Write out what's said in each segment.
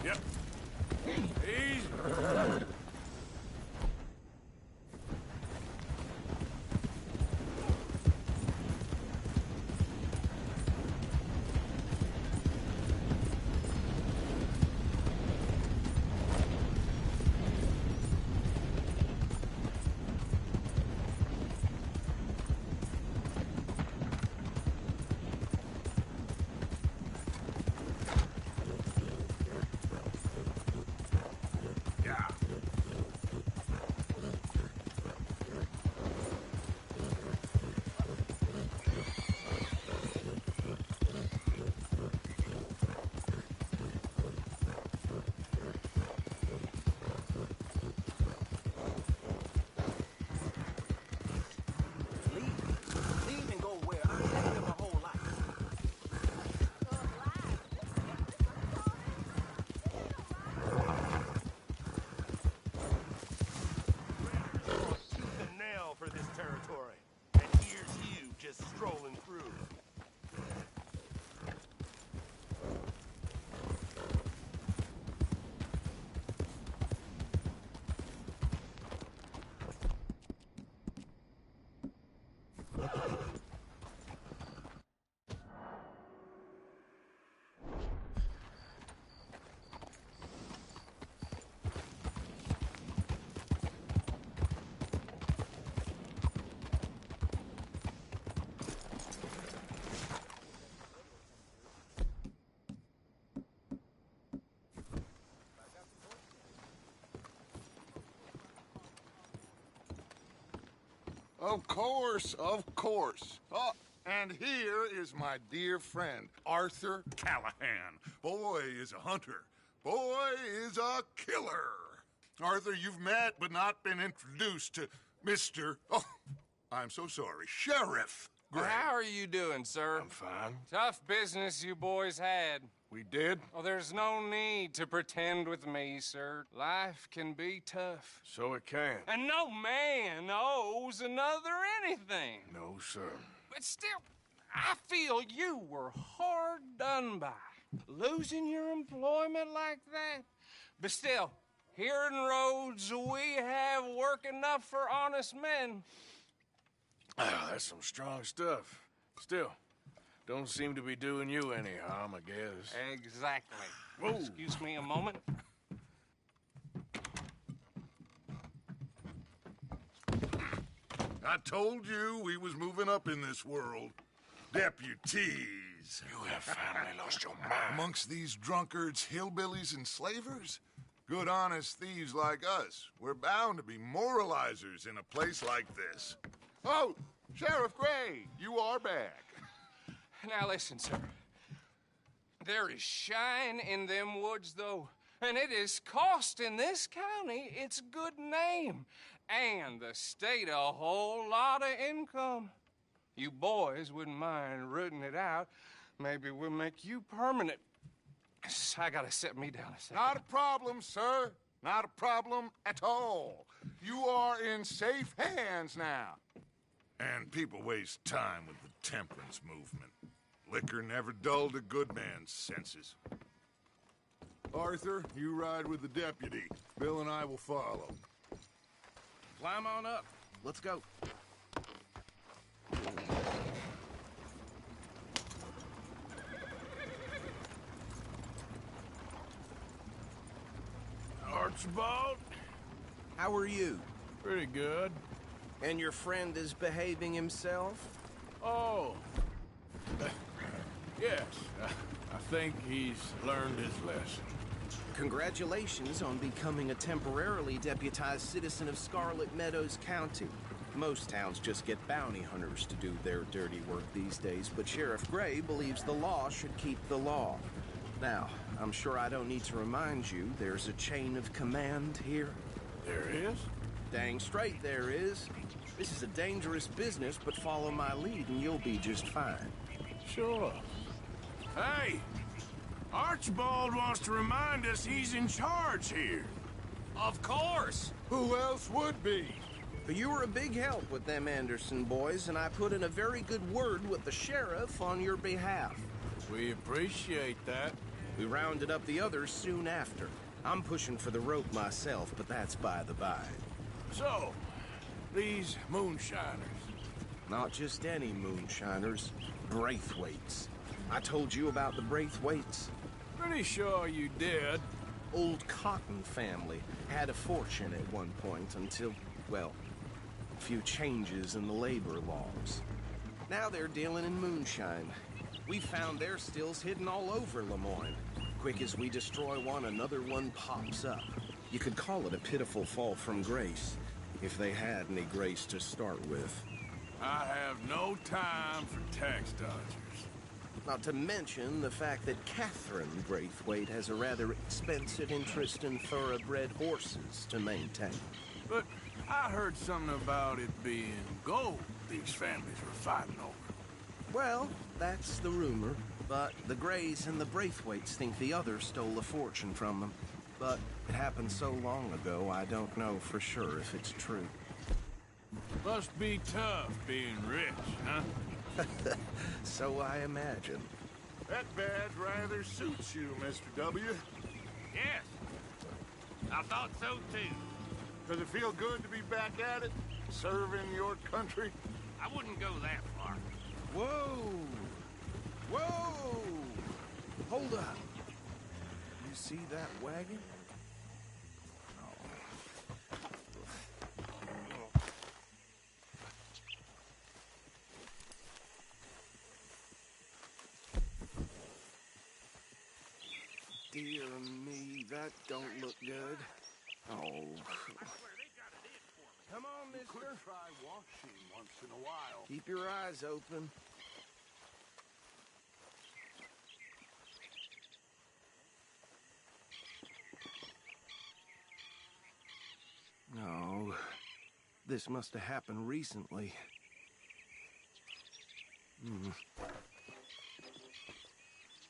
Yep. Easy. Leave and go where I have been my whole life. Shoot the nail for this territory. And here's you just strolling through. Of course, of course. Oh, and here is my dear friend, Arthur Callahan. Boy is a hunter. Boy is a killer. Arthur, you've met but not been introduced to Mr. Oh, I'm so sorry, Sheriff Gray. How are you doing, sir? I'm fine. Tough business you boys had. We did? Well, there's no need to pretend with me, sir. Life can be tough. So it can. And no man owes another anything. No, sir. But still, I feel you were hard done by. Losing your employment like that. But still, here in Rhodes, we have work enough for honest men. Ah, that's some strong stuff. Still, don't seem to be doing you any harm, I guess. Exactly. Whoa. Excuse me a moment. I told you we was moving up in this world. Deputies. You have finally lost your mind. Amongst these drunkards, hillbillies, and slavers? Good, honest thieves like us. We're bound to be moralizers in a place like this. Oh, Sheriff Gray, you are back. Now listen, sir. There is shine in them woods, though, and it is costing this county its good name and the state a whole lot of income. You boys wouldn't mind rooting it out. Maybe we'll make you permanent. I gotta sit me down a second. Not a problem, sir. Not a problem at all. You are in safe hands now. And people waste time with the temperance movement. Liquor never dulled a good man's senses. Arthur, you ride with the deputy. Bill and I will follow. Climb on up. Let's go. Archibald? How are you? Pretty good. And your friend is behaving himself? Oh. Yes. I think he's learned his lesson. Congratulations on becoming a temporarily deputized citizen of Scarlet Meadows County. Most towns just get bounty hunters to do their dirty work these days, but Sheriff Gray believes the law should keep the law. Now, I'm sure I don't need to remind you there's a chain of command here. There is? Dang straight there is. This is a dangerous business, but follow my lead and you'll be just fine. Sure. Hey! Archibald wants to remind us he's in charge here. Of course. Who else would be? But you were a big help with them Anderson boys, and I put in a very good word with the sheriff on your behalf. We appreciate that. We rounded up the others soon after. I'm pushing for the rope myself, but that's by the by. So, these moonshiners. Not just any moonshiners, Braithwaites. I told you about the Braithwaites. Pretty sure you did. Old Cotton family had a fortune at one point until, well, a few changes in the labor laws. Now they're dealing in moonshine. We found their stills hidden all over Lemoyne. Quick as we destroy one, another one pops up. You could call it a pitiful fall from grace, if they had any grace to start with. I have no time for tax dodgers. Not to mention the fact that Catherine Braithwaite has a rather expensive interest in thoroughbred horses to maintain. But I heard something about it being gold these families were fighting over. Well, that's the rumor, but the Greys and the Braithwaites think the other stole a fortune from them. But it happened so long ago, I don't know for sure if it's true. Must be tough being rich, huh? So I imagine. That badge rather suits you, Mr. W. Yes. I thought so too. Does it feel good to be back at it? Serving your country? I wouldn't go that far. Whoa! Whoa! Hold up. You see that wagon? Dear me, that don't look good. Oh. Come on, mister. Could try washing once in a while. Keep your eyes open. No. This must have happened recently.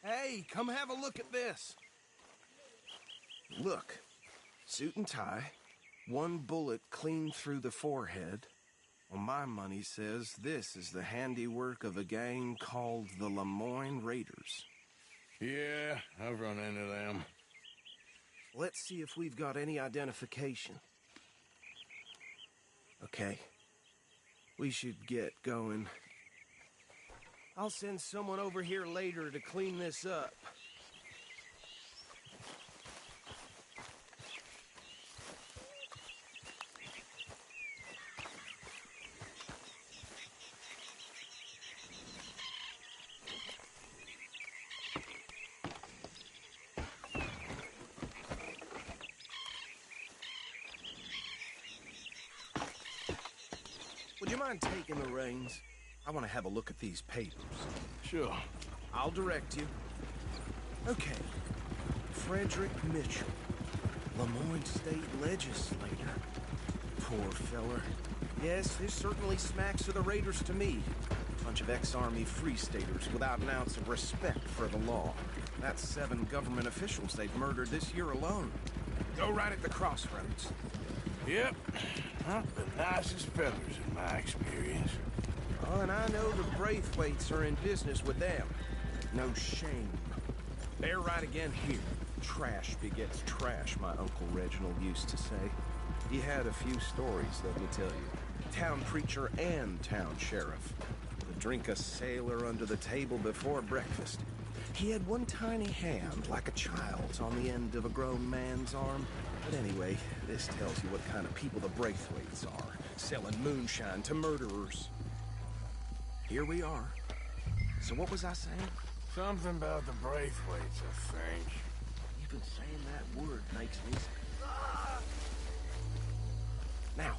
Hey, come have a look at this. Look. Suit and tie. One bullet clean through the forehead. Well, my money says this is the handiwork of a gang called the Lemoyne Raiders. Yeah, I've run into them. Let's see if we've got any identification. Okay. We should get going. I'll send someone over here later to clean this up. Would you mind taking the reins? I want to have a look at these papers. Sure. I'll direct you. Okay. Frederick Mitchell, Lemoyne State Legislator. Poor feller. Yes, this certainly smacks of the Raiders to me. Bunch of ex-Army Free Staters without an ounce of respect for the law. That's 7 government officials they've murdered this year alone. Go right at the crossroads. Yep. Not the nicest fellas in my experience. Oh, and I know the Braithwaites are in business with them. No shame. They're right again here. Trash begets trash, my Uncle Reginald used to say. He had a few stories, let me tell you. Town preacher and town sheriff. Would drink a sailor under the table before breakfast. He had one tiny hand, like a child's, on the end of a grown man's arm. But anyway, this tells you what kind of people the Braithwaites are. Selling moonshine to murderers. Here we are. So what was I saying? Something about the Braithwaites, I think. Even saying that word makes me sick. Now,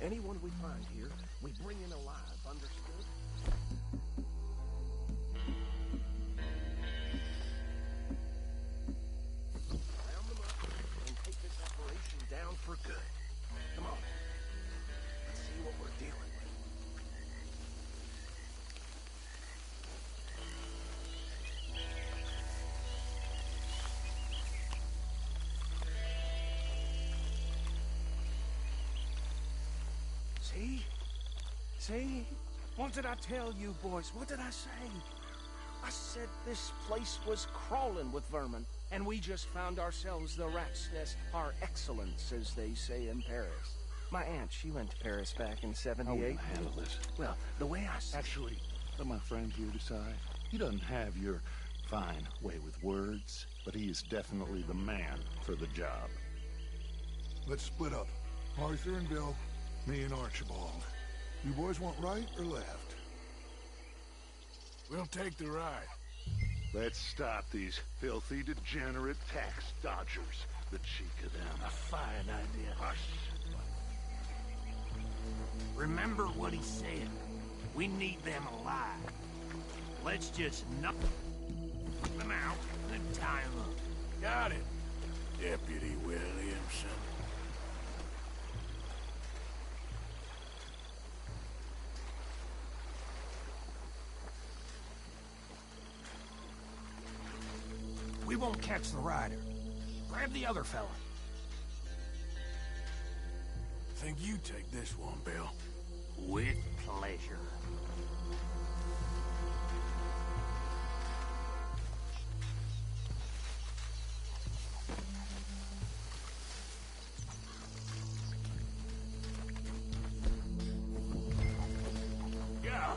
anyone we find here, we bring in alive, understood? Round them up and take this operation down for good. Come on. Let's see what we're dealing with. See? See? What did I tell you, boys? What did I say? I said this place was crawling with vermin, and we just found ourselves the rat's nest par excellence, as they say in Paris. My aunt, she went to Paris back in '78. How are we gonna handle this? Well, the way I see Actually, let my friend here decide. He doesn't have your fine way with words, but he is definitely the man for the job. Let's split up. Arthur and Bill, me and Archibald. You boys want right or left? We'll take the ride. Let's stop these filthy, degenerate tax dodgers. The cheek of them. A fine idea. Hush. Remember what he said. We need them alive. Let's just knock them out and tie them up. Got it, Deputy Williamson. We won't catch the rider. Grab the other fella. Think you take this one, Bill. With pleasure. Yeah.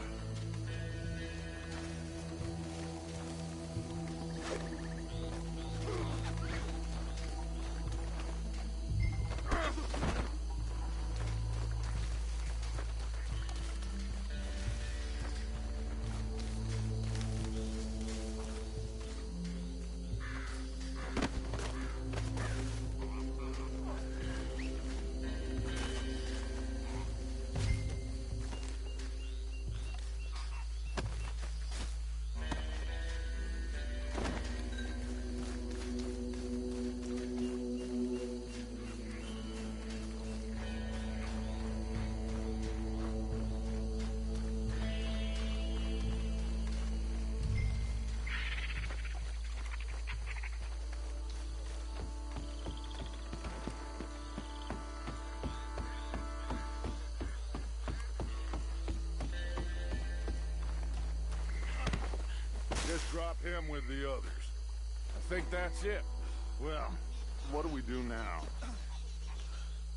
Just drop him with the others. I think that's it. Well, what do we do now?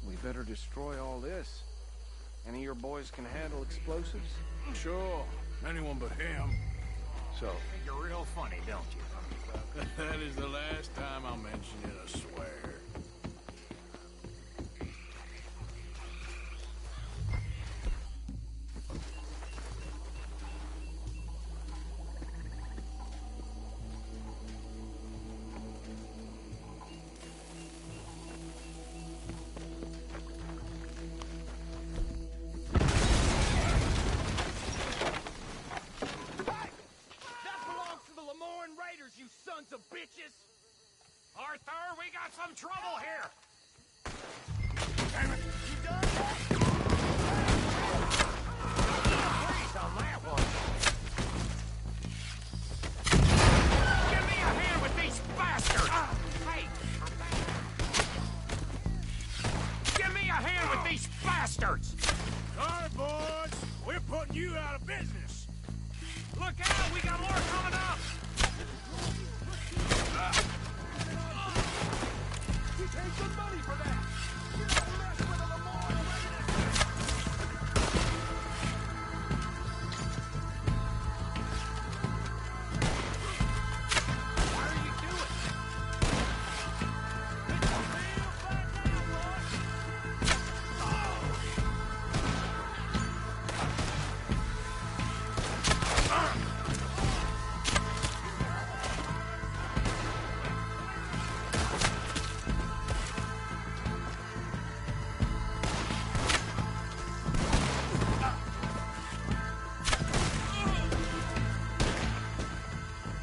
we better destroy all this. Any of your boys can handle explosives? Sure. Anyone but him. So, You're real funny, don't you? That is the last time I'll mention it, I swear. Arthur, we got some trouble here! Damn it! Freeze on that one! Give me a hand with these bastards! Hey! Give me a hand with these bastards! Sorry, boys. We're putting you out of business. Look out! We got more coming up! We paid good money for that! You don't mess with a Lemoyne What are you doing?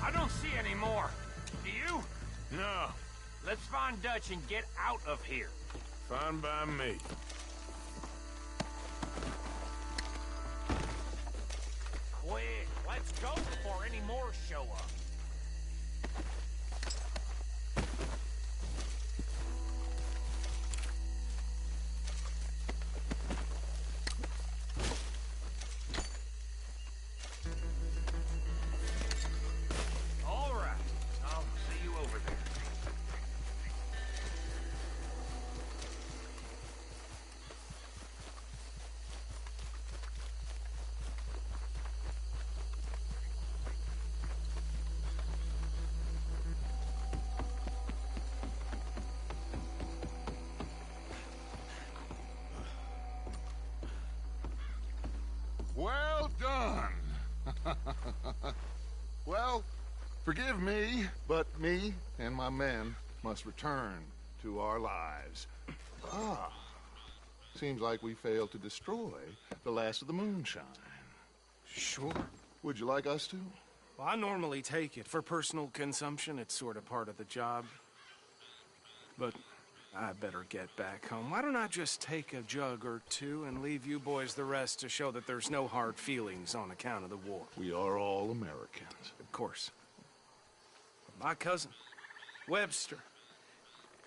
I don't see any more. Do you? No. Let's find Dutch and get out of here. Fine by me. Quick, let's go before any more show up. done. Well, forgive me, but me and my men must return to our lives. Ah, seems like we failed to destroy the last of the moonshine. Sure. Would you like us to? Well, I normally take it. For personal consumption, it's sort of part of the job. But I better get back home. Why don't I just take a jug or two and leave you boys the rest to show that there's no hard feelings on account of the war? We are all Americans. Of course. My cousin, Webster,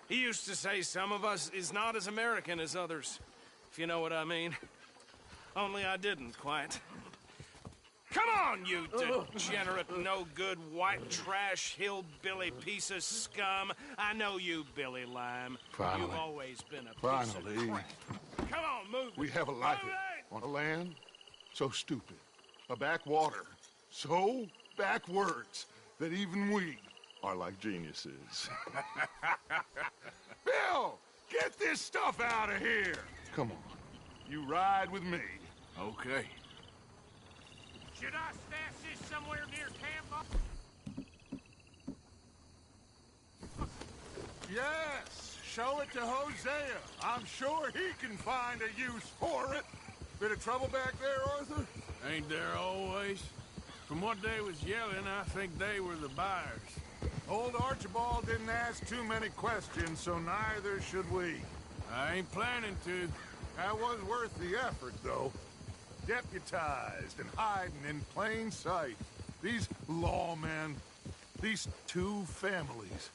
he used to say some of us is not as American as others, if you know what I mean. Only I didn't quite. Come on, you degenerate, no-good, white trash, hillbilly piece of scum. I know you, Billy Lime. Finally. You've always been a piece Finally. of crap. Come on, move We it. have a life Move it! on a land so stupid, a backwater so backwards that even we are like geniuses. Bill, get this stuff out of here. Come on, you ride with me. Okay. Should I stash this somewhere near camp? Yes, show it to Hosea. I'm sure he can find a use for it. Bit of trouble back there, Arthur? Ain't there always? From what they was yelling, I think they were the buyers. Old Archibald didn't ask too many questions, so neither should we. I ain't planning to. That was worth the effort, though. Deputized and hiding in plain sight. These lawmen, these two families.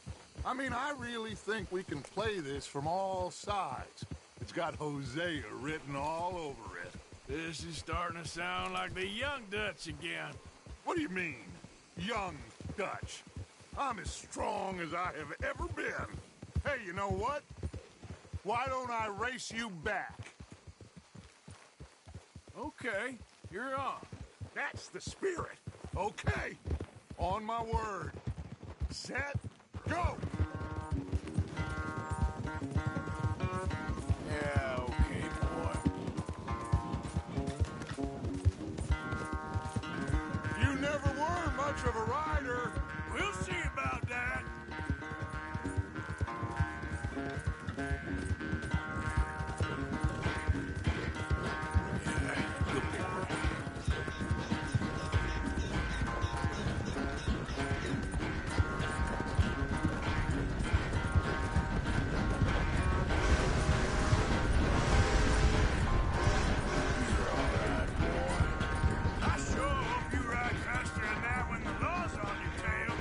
I mean, I really think we can play this from all sides. It's got Hosea written all over it. This is starting to sound like the Young Dutch again. What do you mean, young Dutch? I'm as strong as I have ever been. Hey, you know what? Why don't I race you back? Okay, you're on. That's the spirit. Okay. On my word. Set, go! Yeah, okay, boy. You never were much of a rider. We'll see about that. I sure hope you ride faster than that when the law's on your tail.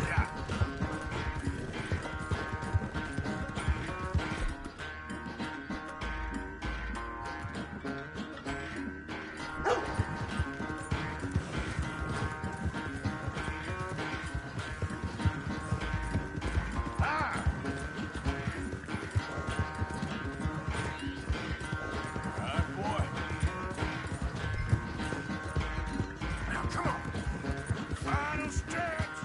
Yeah. All right, boy. Now, come on. Final stretch.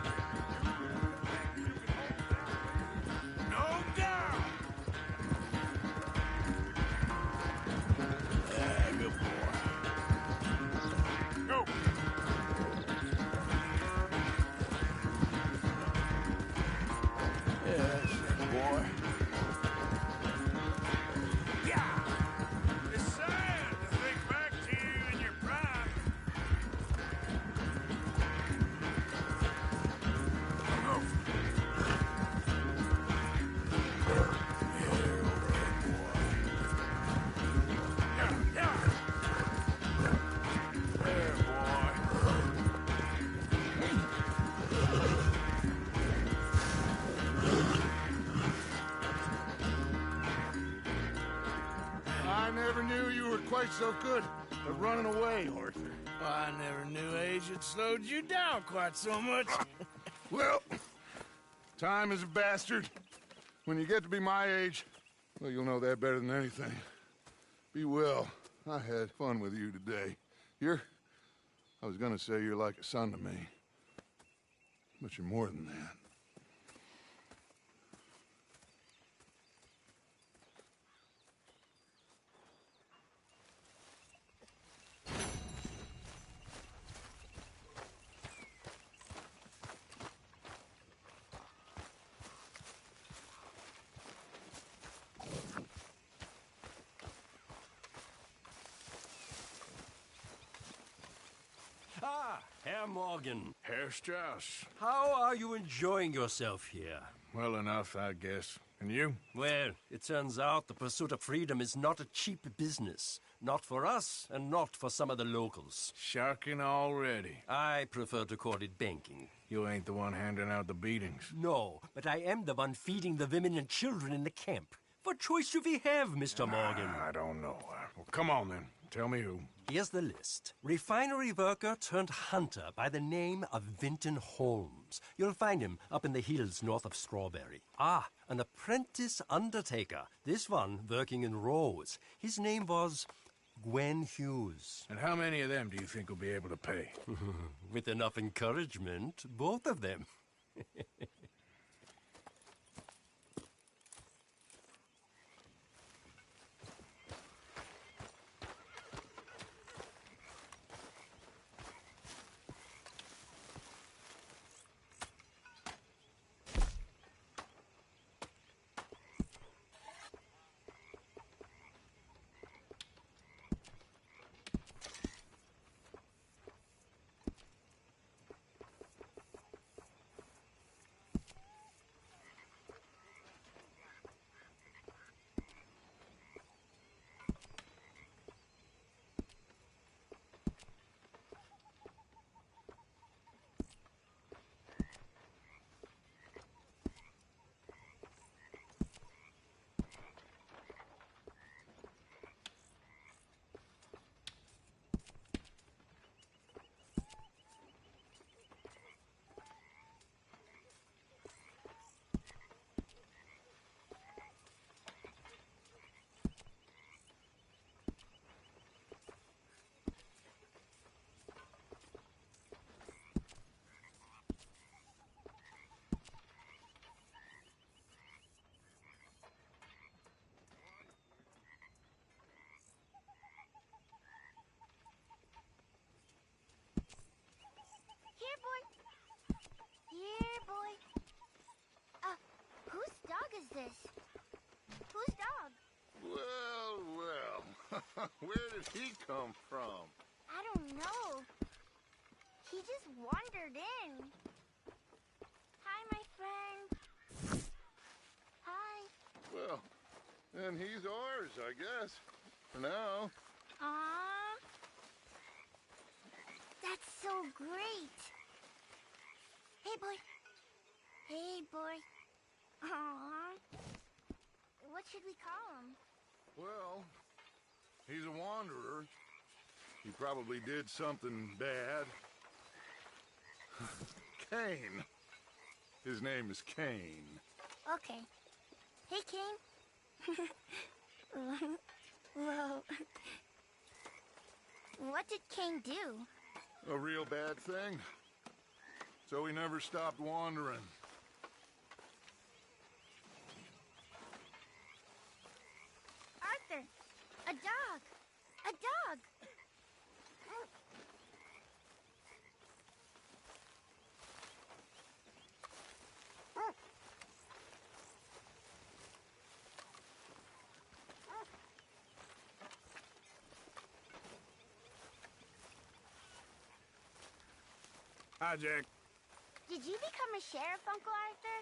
No doubt. Yeah, good boy. Go. Yeah, that's it, boy. Yeah. It's sad to think back to you in your prime. Go. Yeah, yeah. There, boy. I never knew you were quite so good at running away, Arthur. I never knew age had slowed you down quite so much. Well, time is a bastard. When you get to be my age, well, you'll know that better than anything. Be well. I had fun with you today. I was gonna say you're like a son to me. But you're more than that. Herr Morgan. Herr Strauss. How are you enjoying yourself here? Well enough, I guess. And you? Well, it turns out the pursuit of freedom is not a cheap business. Not for us, and not for some of the locals. Sharking already. I prefer to call it banking. You ain't the one handing out the beatings. No, but I am the one feeding the women and children in the camp. What choice do we have, Mr. Morgan? I don't know. Well, come on then. Tell me who. Here's the list. Refinery worker turned hunter by the name of Vinton Holmes. You'll find him up in the hills north of Strawberry. Ah, an apprentice undertaker. This one working in Rose. His name was Gwen Hughes. And how many of them do you think will be able to pay? With enough encouragement, both of them. Here, boy. Here, boy. Whose dog is this? Whose dog? Well, well. Where did he come from? I don't know. He just wandered in. Hi, my friend. Hi. Well, then he's ours, I guess. For now. Aww. That's so great. Hey, boy. Hey, boy. Aww. What should we call him? Well, he's a wanderer. He probably did something bad. Kane. His name is Kane. Okay. Hey, Kane. Well, what did Kane do? A real bad thing. So he never stopped wandering. Arthur, a dog. A dog. Hi, Jack. Did you become a sheriff, Uncle Arthur?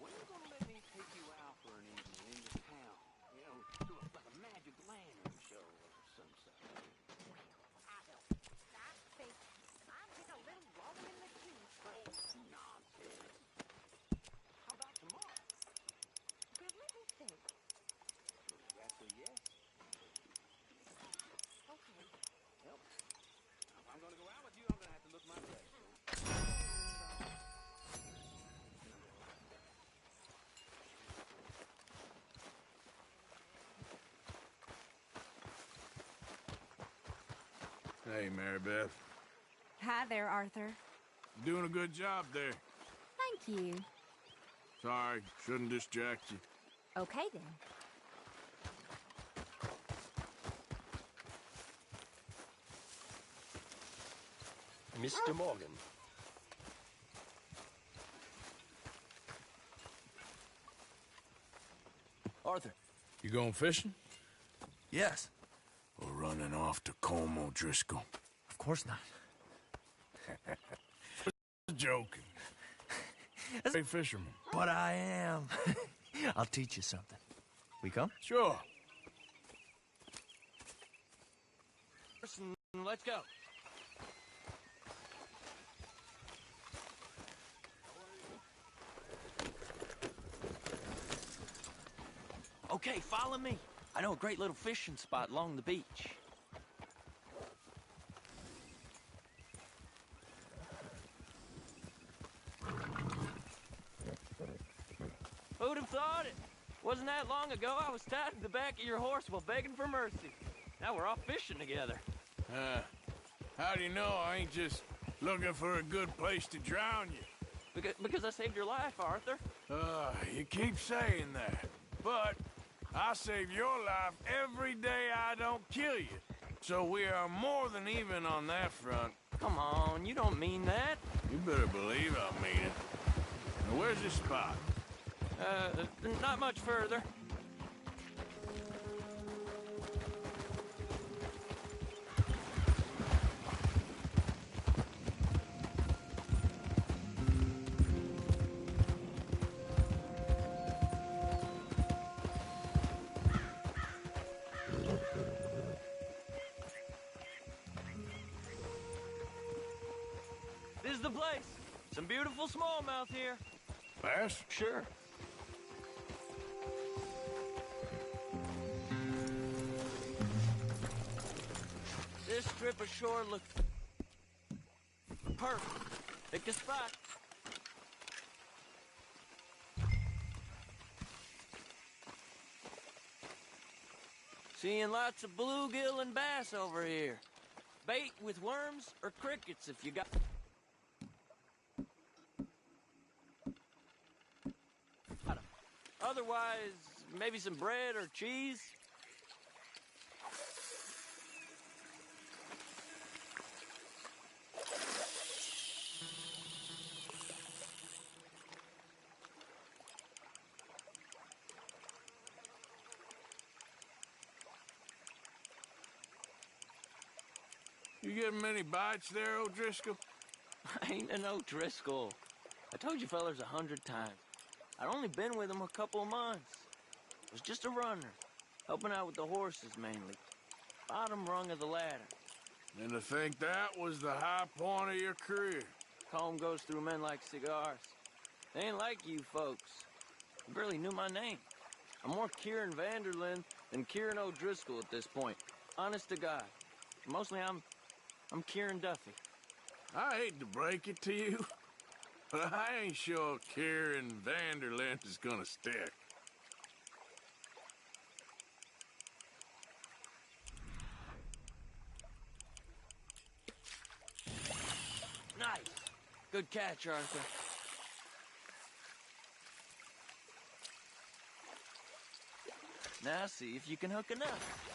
When are you gonna let me take you out for an evening into town? You know, to like a magic lantern show or some such. I'm just a little rolling in the keys, but Nonsense. How about tomorrow? let me think. That's a yes. Okay. Well, if I'm gonna go out with you, I'm gonna have to look my best. Hey, Mary Beth. Hi there, Arthur. Doing a good job there. Thank you. Sorry, shouldn't distract you. Okay, then. Mr. Morgan. Arthur, You going fishing? Yes. Or running off to Colm O'Driscoll? Of course not. Joking. Hey, fisherman. But I am. I'll teach you something. We come? Sure. Let's go. Okay, follow me. I know a great little fishing spot along the beach. Who'd have thought it? Wasn't that long ago I was tied to the back of your horse while begging for mercy. Now we're off fishing together. How do you know I ain't just looking for a good place to drown you? Because I saved your life, Arthur. You keep saying that. But I save your life every day I don't kill you. So we are more than even on that front. Come on, you don't mean that. You better believe I mean it. Now, where's this spot? Not much further. This is the place. Some beautiful smallmouth here. Bass? Sure. This strip of shore looks perfect. Pick a spot. Seeing lots of bluegill and bass over here. Bait with worms or crickets if you got... Otherwise, maybe some bread or cheese. You getting many bites there, O'Driscoll? I ain't an O'Driscoll. I told you fellers 100 times. I'd only been with him a couple of months. Was just a runner, helping out with the horses mainly. Bottom rung of the ladder. And to think that was the high point of your career. Colm goes through men like cigars. They ain't like you folks. You barely knew my name. I'm more Kieran Vanderlyn than Kieran O'Driscoll at this point. Honest to God. Mostly I'm Kieran Duffy. I hate to break it to you, but I ain't sure Kieran Vanderlyn is gonna stick. Nice. Good catch, Arthur. Now see if you can hook enough.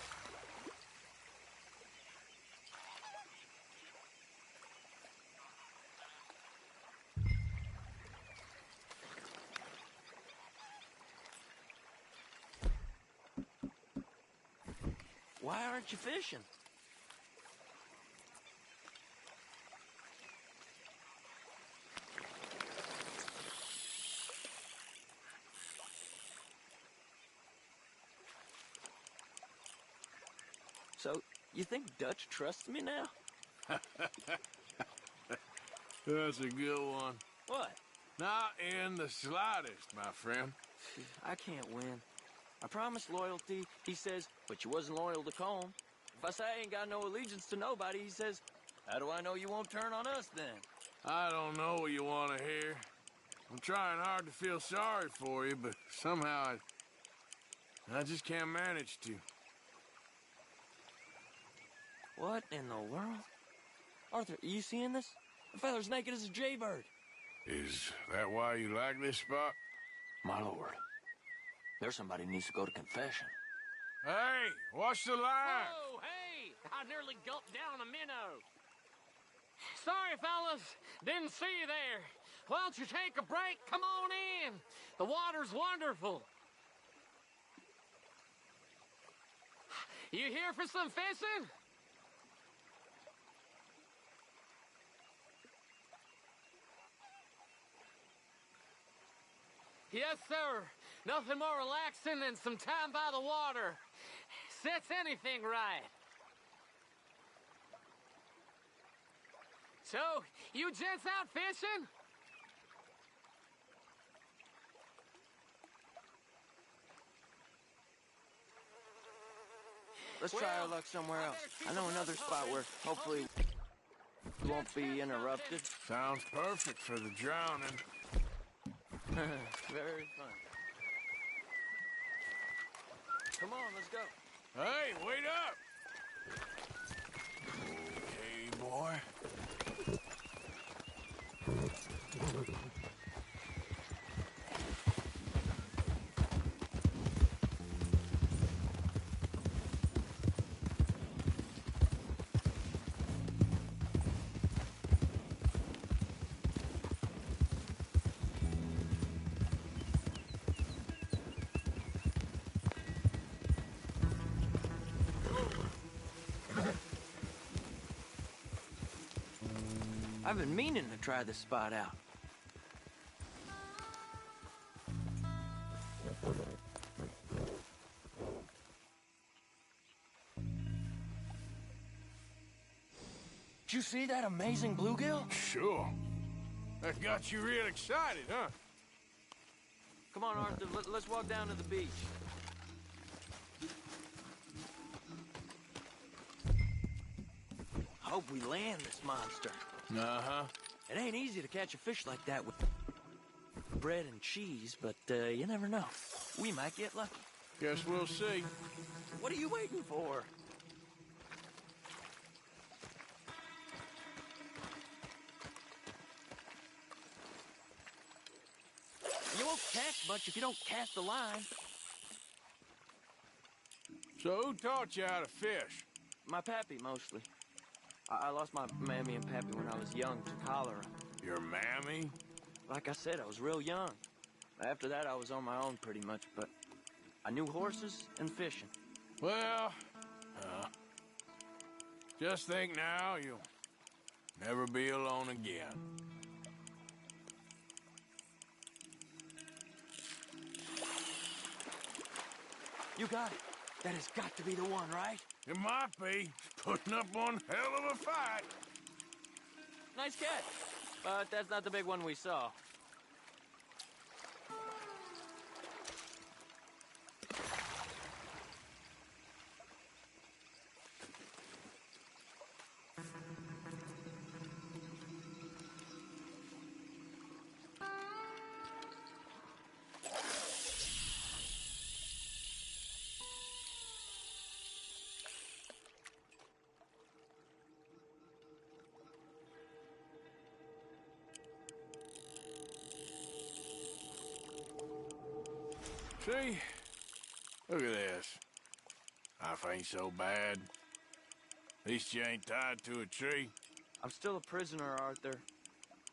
Why aren't you fishing? So, you think Dutch trusts me now? That's a good one. What? Not in the slightest, my friend. I can't win. I promised loyalty, he says, but you wasn't loyal to Colm. If I say I ain't got no allegiance to nobody, he says, how do I know you won't turn on us then? I don't know what you want to hear. I'm trying hard to feel sorry for you, but somehow I just can't manage to. What in the world? Arthur, are you seeing this? The feller's naked as a jaybird. Is that why you like this spot? My lord, there's somebody who needs to go to confession. Hey, watch the line! Oh, hey! I nearly gulped down a minnow. Sorry, fellas. Didn't see you there. Why don't you take a break? Come on in. The water's wonderful. You here for some fishing? Yes, sir. Nothing more relaxing than some time by the water. Sets anything right. So, you gents out fishing? Let's try our luck somewhere else. I know another spot where hopefully we won't be interrupted. Sounds perfect for the drowning. Very fun. Come on, let's go. Hey, wait up! Okay, boy. I've been meaning to try this spot out. Did you see that amazing bluegill? Sure. That got you real excited, huh? Come on, Arthur, let's walk down to the beach. Hope we land this monster. Uh-huh. It ain't easy to catch a fish like that with bread and cheese, but you never know. We might get lucky. Guess we'll see. What are you waiting for? You won't catch much if you don't cast the line. So who taught you how to fish? My pappy, mostly. I lost my mammy and pappy when I was young to cholera. Your mammy? Like I said, I was real young. After that, I was on my own pretty much, but I knew horses and fishing. Well, just think now you'll never be alone again. You got it. That has got to be the one, right? It might be. Putting up one hell of a fight. Nice catch. But that's not the big one we saw. See? Look at this. Life ain't so bad. At least you ain't tied to a tree. I'm still a prisoner, Arthur.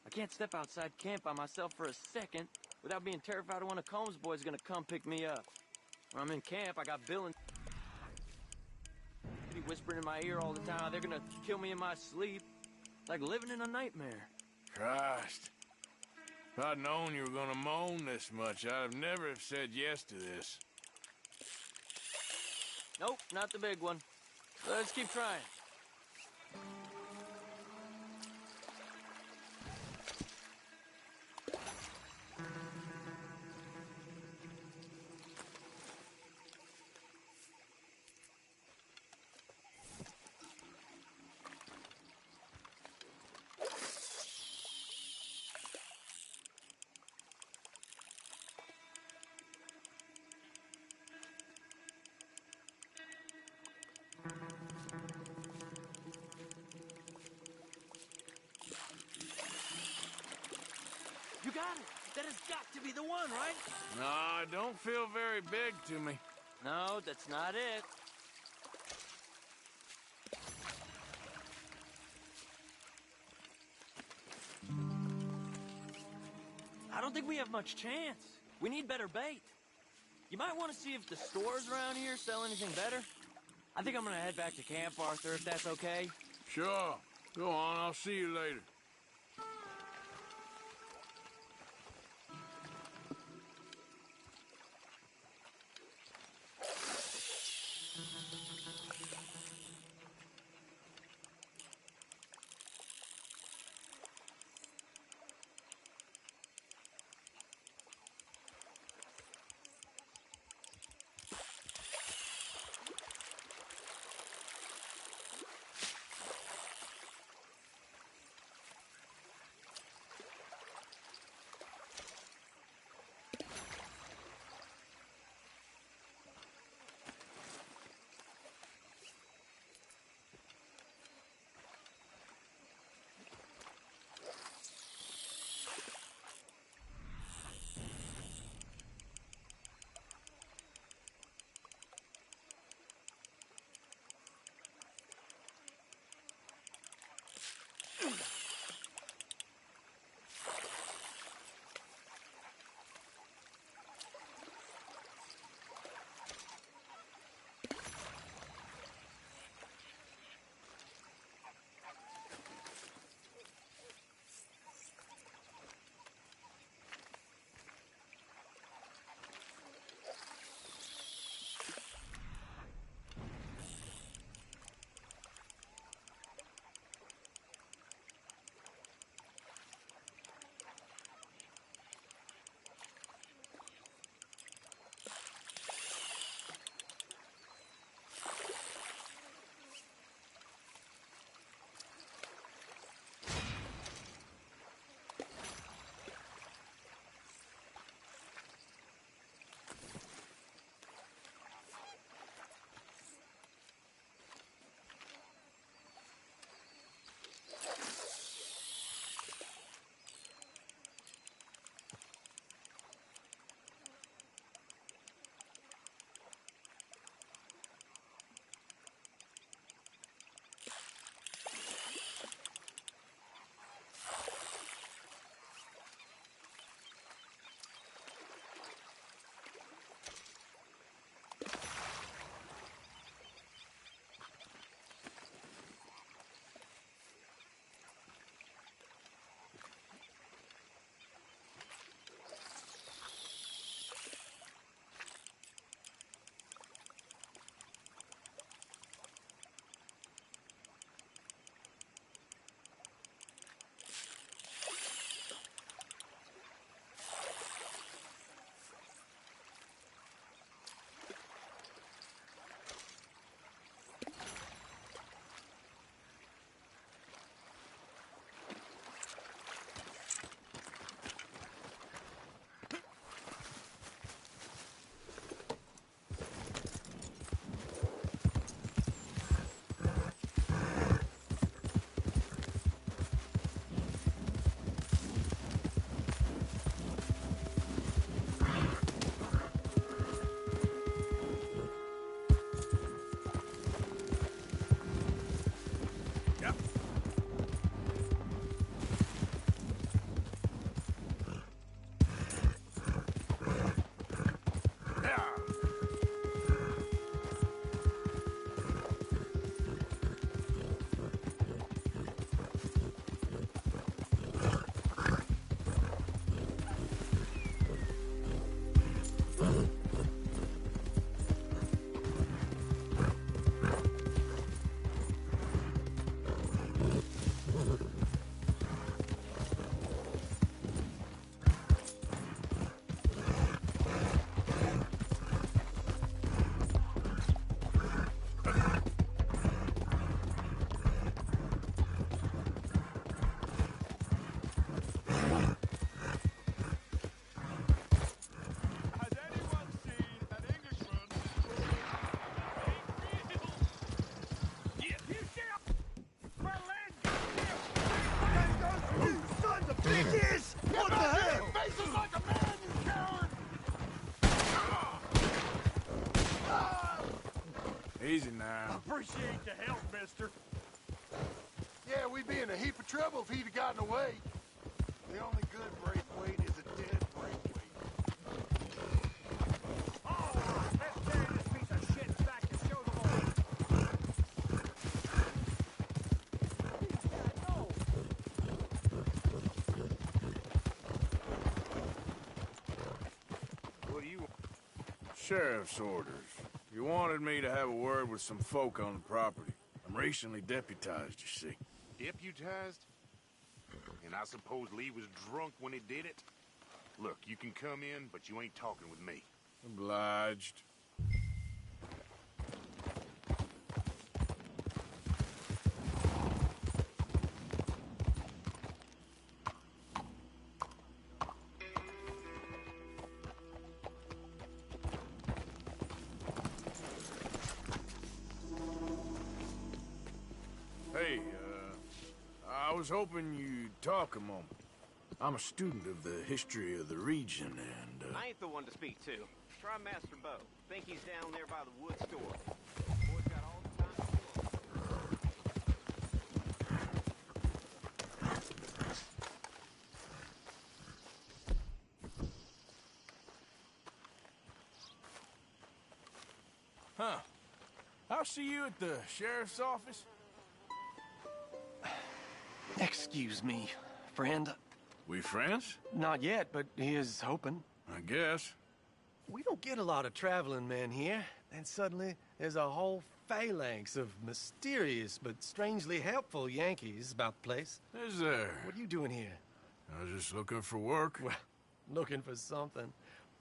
I can't step outside camp by myself for a second without being terrified one of Combs' boys gonna come pick me up. When I'm in camp, I got Bill and be whispering in my ear all the time. They're gonna kill me in my sleep. Like living in a nightmare. Christ. If I'd known you were gonna moan this much, I'd have never have said yes to this. Nope, not the big one. Let's keep trying. You got it. That has got to be the one, right? No, it don't feel very big to me. No, that's not it. I don't think we have much chance. We need better bait. You might want to see if the stores around here sell anything better. I think I'm gonna head back to camp, Arthur, if that's okay. Sure. Go on, I'll see you later. Easy now. Appreciate the help, mister. Yeah, we'd be in a heap of trouble if he'd have gotten away. The only good Braithwaite is a dead Braithwaite. All right, let's carry this piece of shit back to show them all. Sheriff's orders. You wanted me to have a word with some folk on the property. I'm recently deputized, you see. Deputized? And I suppose Lee was drunk when he did it? Look, you can come in, but you ain't talking with me. Obliged. Hey, I was hoping you'd talk a moment. I'm a student of the history of the region, and, I ain't the one to speak to. Try Master Bo. Think he's down there by the wood store. Boy's got all the time. Huh. I'll see you at the sheriff's office. Excuse me, friend. We friends? Not yet, but he is hoping. I guess. We don't get a lot of traveling men here, and suddenly there's a whole phalanx of mysterious but strangely helpful Yankees about the place. Is there? What are you doing here? I was just looking for work. Well, looking for something.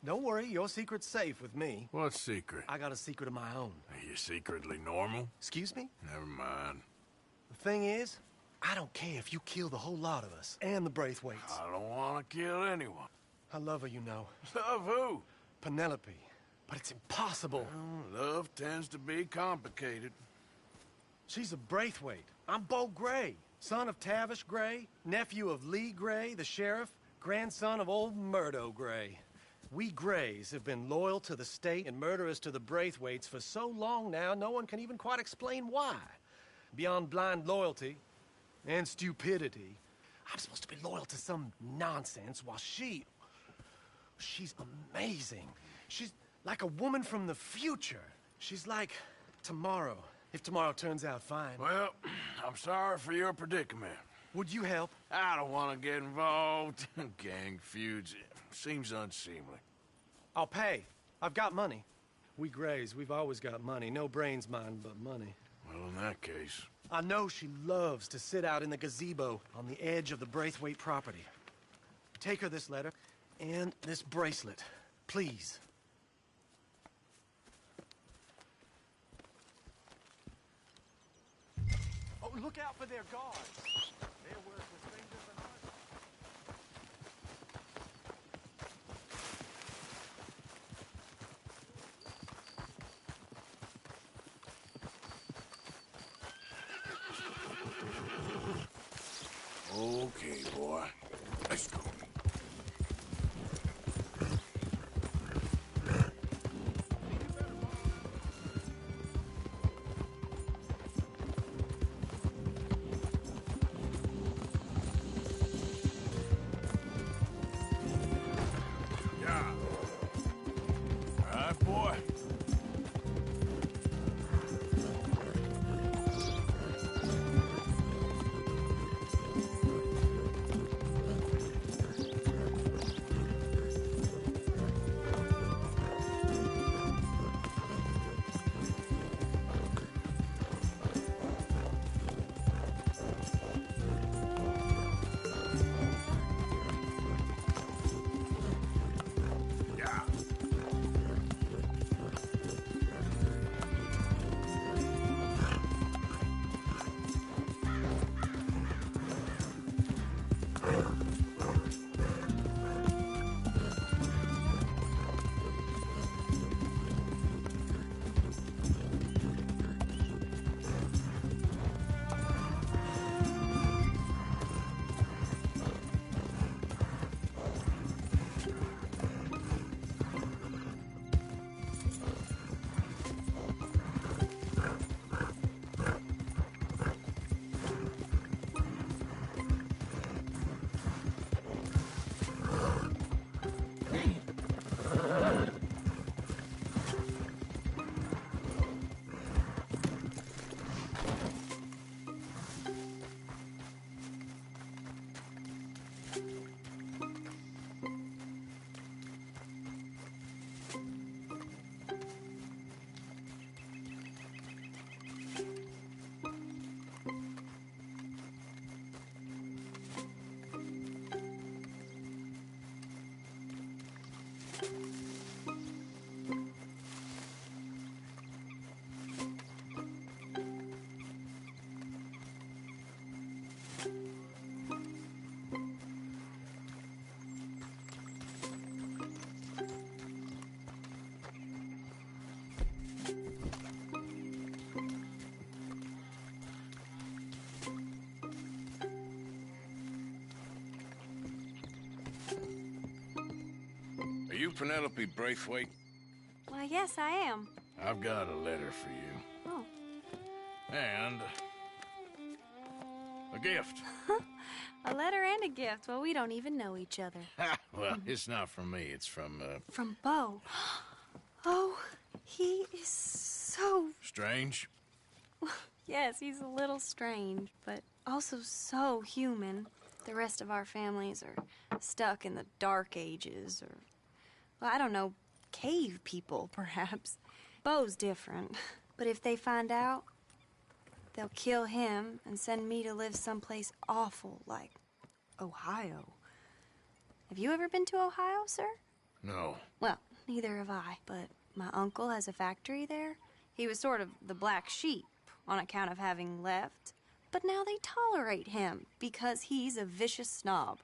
Don't worry, your secret's safe with me. What secret? I got a secret of my own. Are you secretly normal? Excuse me? Never mind. The thing is, I don't care if you kill the whole lot of us, and the Braithwaites. I don't want to kill anyone. I love her, you know. Love who? Penelope. But it's impossible. Well, love tends to be complicated. She's a Braithwaite. I'm Bo Gray, son of Tavish Gray, nephew of Lee Gray, the sheriff, grandson of old Murdo Gray. We Grays have been loyal to the state and murderous to the Braithwaites for so long now, no one can even quite explain why. Beyond blind loyalty and stupidity, I'm supposed to be loyal to some nonsense while she's amazing. She's like a woman from the future. She's like tomorrow, if tomorrow turns out fine. Well, I'm sorry for your predicament. Would you help? I don't want to get involved. Gang feuds. Seems unseemly. I'll pay. I've got money. We Grays, we've always got money. No brains, mind, but money. Well, in that case... I know she loves to sit out in the gazebo on the edge of the Braithwaite property. Take her this letter and this bracelet, please. Oh, look out for their guards. Their work was strangers than ours. Okay, boy. Let's go. Yeah. All right, boy. you Penelope Braithwaite? Why, yes, I am. I've got a letter for you. Oh. And a gift. A letter and a gift. Well, we don't even know each other. Well, it's not from me. It's from, From Bo. Oh, he is so... Strange? Yes, he's a little strange, but also so human. The rest of our families are stuck in the Dark Ages, or, well, I don't know, cave people, perhaps. Bo's different. But if they find out, they'll kill him and send me to live someplace awful like Ohio. Have you ever been to Ohio, sir? No. Well, neither have I, but my uncle has a factory there. He was sort of the black sheep on account of having left, but now they tolerate him because he's a vicious snob.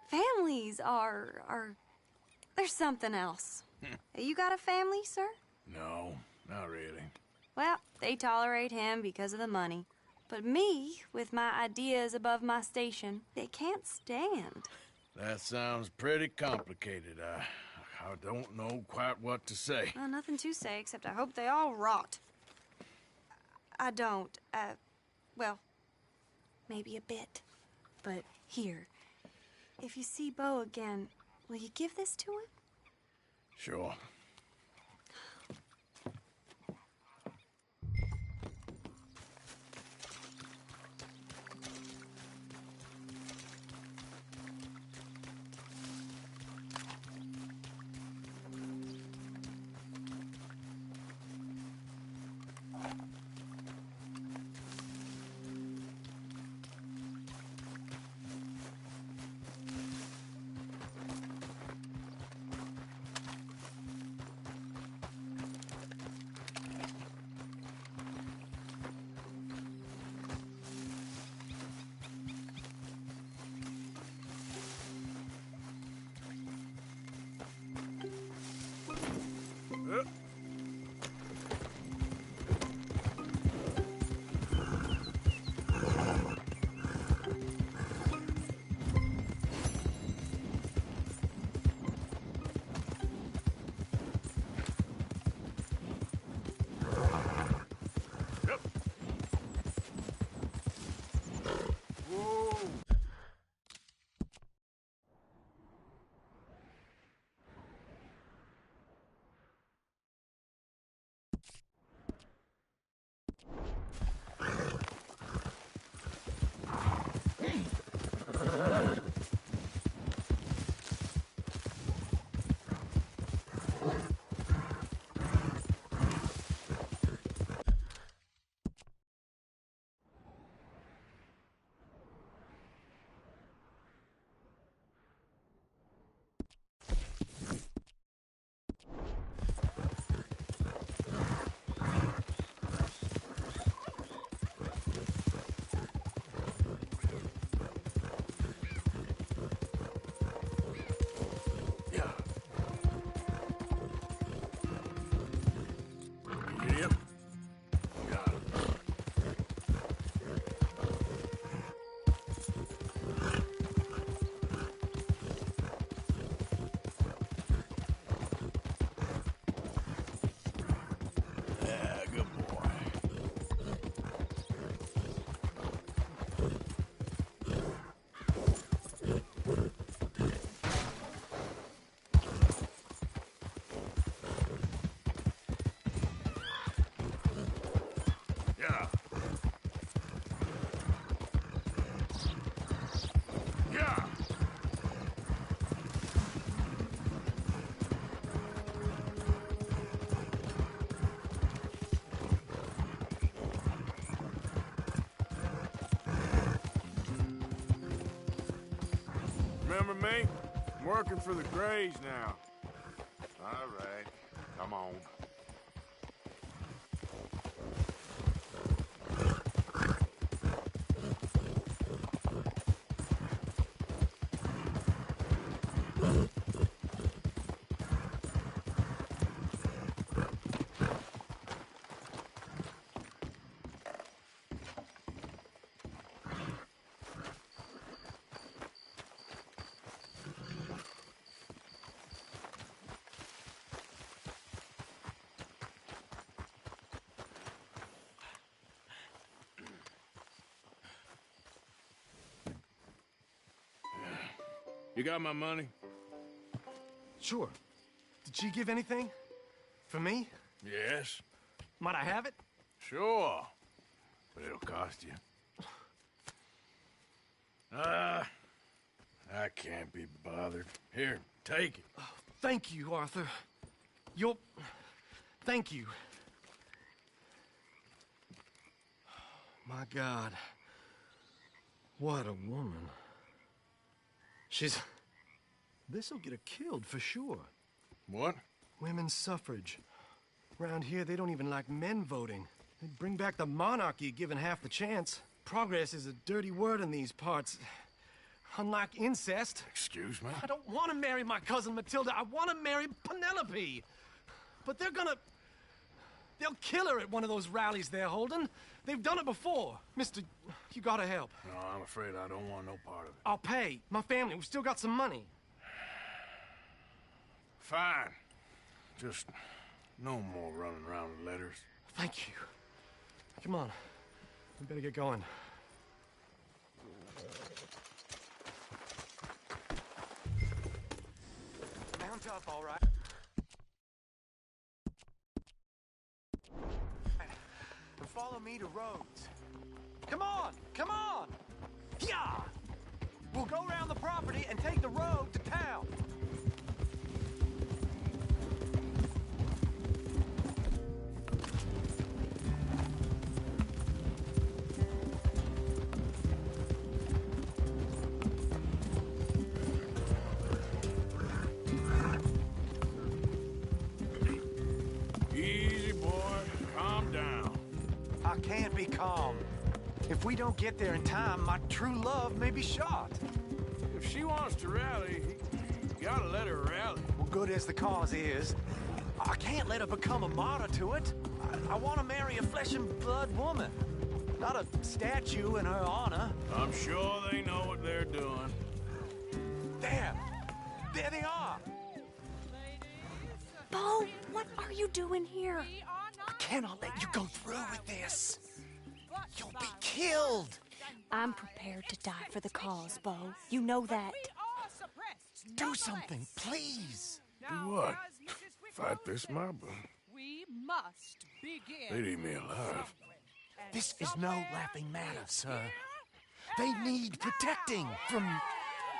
Families are there's something else. You got a family, sir? No, not really. Well, they tolerate him because of the money. But me, with my ideas above my station, they can't stand. That sounds pretty complicated. I don't know quite what to say. Well, nothing to say, except I hope they all rot. I don't, well, maybe a bit. But here, if you see Bo again, will you give this to him? Sure. Remember me? I'm working for the Grays now. All right, come on. You got my money? Sure. Did she give anything? For me? Yes. Might I have it? Sure. But it'll cost you. I can't be bothered. Here, take it. Oh, thank you, Arthur. Thank you. My God. What a woman. This'll get her killed for sure. What? Women's suffrage. Around here, they don't even like men voting. They'd bring back the monarchy given half the chance. Progress is a dirty word in these parts. Unlike incest. Excuse me? I don't want to marry my cousin Matilda. I want to marry Penelope. But they'll kill her at one of those rallies they're holding. They've done it before. Mister, you gotta help. No, I'm afraid I don't want no part of it. I'll pay. My family, we've still got some money. Fine. Just no more running around with letters. Thank you. Come on. We better get going. Mount up, all right. And follow me to Rhodes. Come on! Come on! Yeah! We'll go around the property and take the road to town. Easy, boy. Calm down. I can't be calm. If we don't get there in time, my true love may be shot. If she wants to rally, you gotta let her rally. Well, good as the cause is, I can't let her become a martyr to it. I want to marry a flesh and blood woman, not a statue in her honor. I'm sure they know what they're doing. There they are. Bo, what are you doing here? I cannot let you go through with this. You'll be killed. I'm prepared to die for the cause, Bo. You know that. Do something, please. Do what? Fight this mob? We must begin. They'd eat me alive. This is no laughing matter, sir. They need protecting from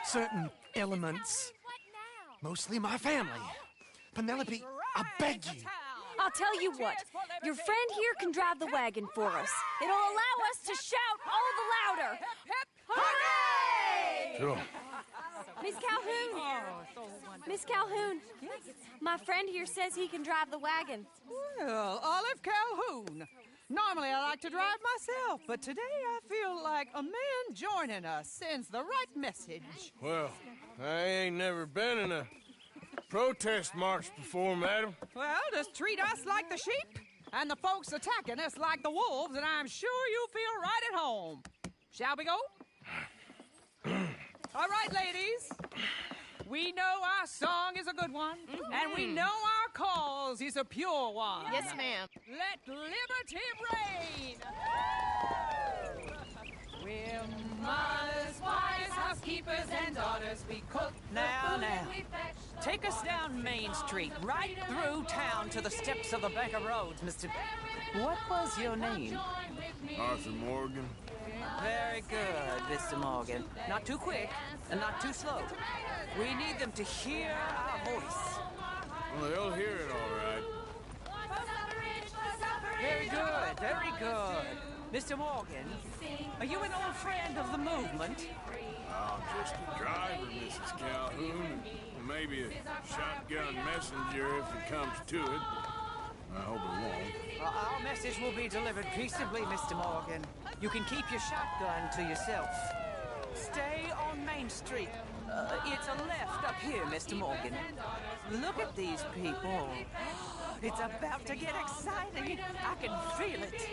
certain elements. Mostly my family. Penelope, I beg you. I'll tell you what. Your friend here can drive the wagon for us. It'll allow us to shout all the louder. Hooray! Sure. Miss Calhoun. Miss Calhoun. My friend here says he can drive the wagon. Well, Olive Calhoun. Normally I like to drive myself, but today I feel like a man joining us sends the right message. Well, I ain't never been in a protest march before, madam. Well, just treat us like the sheep, and the folks attacking us like the wolves, and I'm sure you'll feel right at home. Shall we go? All right, ladies. We know our song is a good one, and we know our cause is a pure one. Yes, ma'am. Let liberty reign! We're mothers, wives, housekeepers, and daughters. We cook Now. Take us down Main Street, right through town to the steps of the Bank of Rhodes, Mr. What was your name? Arthur Morgan. Very good, Mr. Morgan. Not too quick and not too slow. We need them to hear our voice. Well, they'll hear it all right. Very good, very good. Mr. Morgan, are you an old friend of the movement? I'm just a driver, Mrs. Calhoun. And maybe a shotgun messenger if it comes to it. I hope it won't. Our message will be delivered peaceably, Mr. Morgan. You can keep your shotgun to yourself. Stay on Main Street. It's a left up here, Mr. Morgan. Look at these people. It's about to get exciting. I can feel it.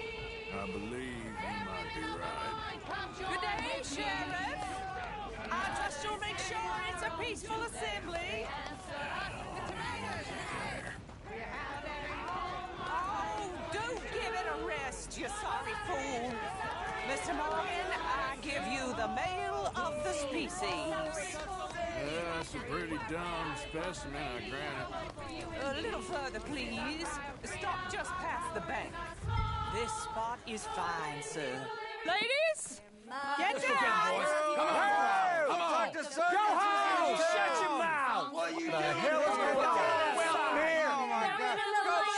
I believe you might be right. Good day, Sheriff. I trust you'll make sure it's a peaceful assembly. Oh, do give it a rest, you sorry fool. Mr. Morgan, I give you the male of the species. That's a pretty dumb specimen, I grant it. A little further, please. Stop just past the bank. This spot is fine, sir. Ladies, get down! Come on! Come on! Go home! Shut your mouth! What are you doing? The hell is going on here? Oh my God!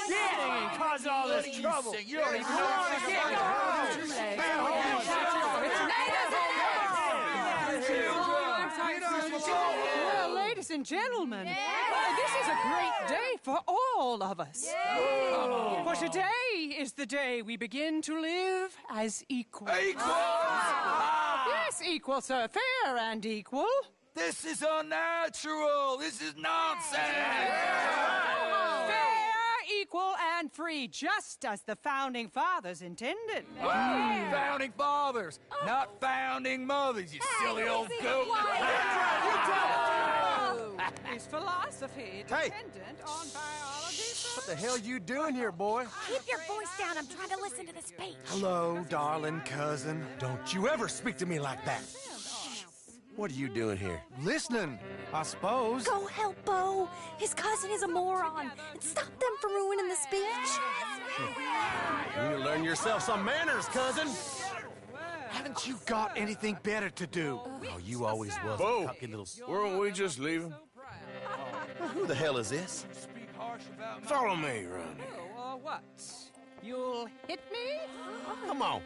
Get and cause all this trouble. You don't even know what's going Well, ladies and gentlemen, this is a great day for all of us. For today is the day we begin to live as equals. Yes, equal, sir. Fair and equal. This is unnatural. This is nonsense. Fair, equal, and free, just as the Founding Fathers intended. Founding fathers, not founding mothers, you silly old goat. Is philosophy dependent on biology? What the hell you doing here, boy? Keep your voice down. I'm trying to listen to the speech. Hello, darling cousin. Don't you ever speak to me like that. What are you doing here? Listening, I suppose. Go help Bo. His cousin is a moron. And stop them from ruining the speech. You need to learn yourself some manners, cousin. Haven't you got anything better to do? Oh, you always was Bo, a cocky little... weren't we just leaving? Who the hell is this? Follow me around here. What? You'll hit me? Come on.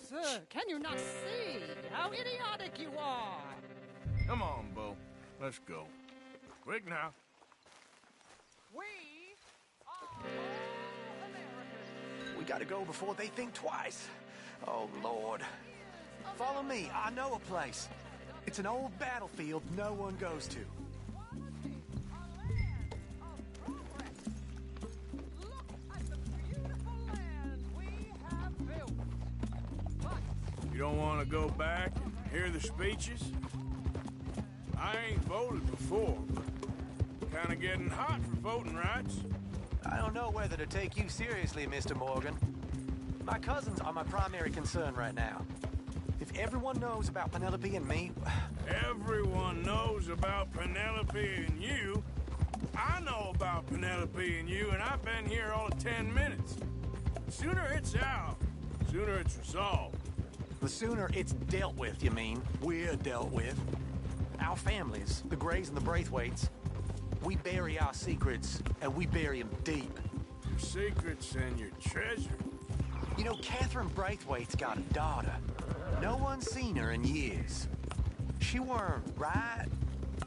Sir, can you not see how idiotic you are? Come on, Bo. Let's go. Quick now. We We gotta go before they think twice. Oh, Lord. Follow me. I know a place. It's an old battlefield no one goes to. You don't want to go back and hear the speeches? I ain't voted before, but kind of getting hot for voting rights. I don't know whether to take you seriously, Mr. Morgan. My cousins are my primary concern right now. If everyone knows about Penelope and me... Everyone knows about Penelope and you. I know about Penelope and you, and I've been here all of 10 minutes. The sooner it's out, the sooner it's resolved. The sooner it's dealt with, you mean? We're dealt with. Our families, the Greys and the Braithwaites, we bury our secrets, and we bury them deep. Your secrets and your treasure. You know, Catherine Braithwaite's got a daughter. No one's seen her in years. She weren't right,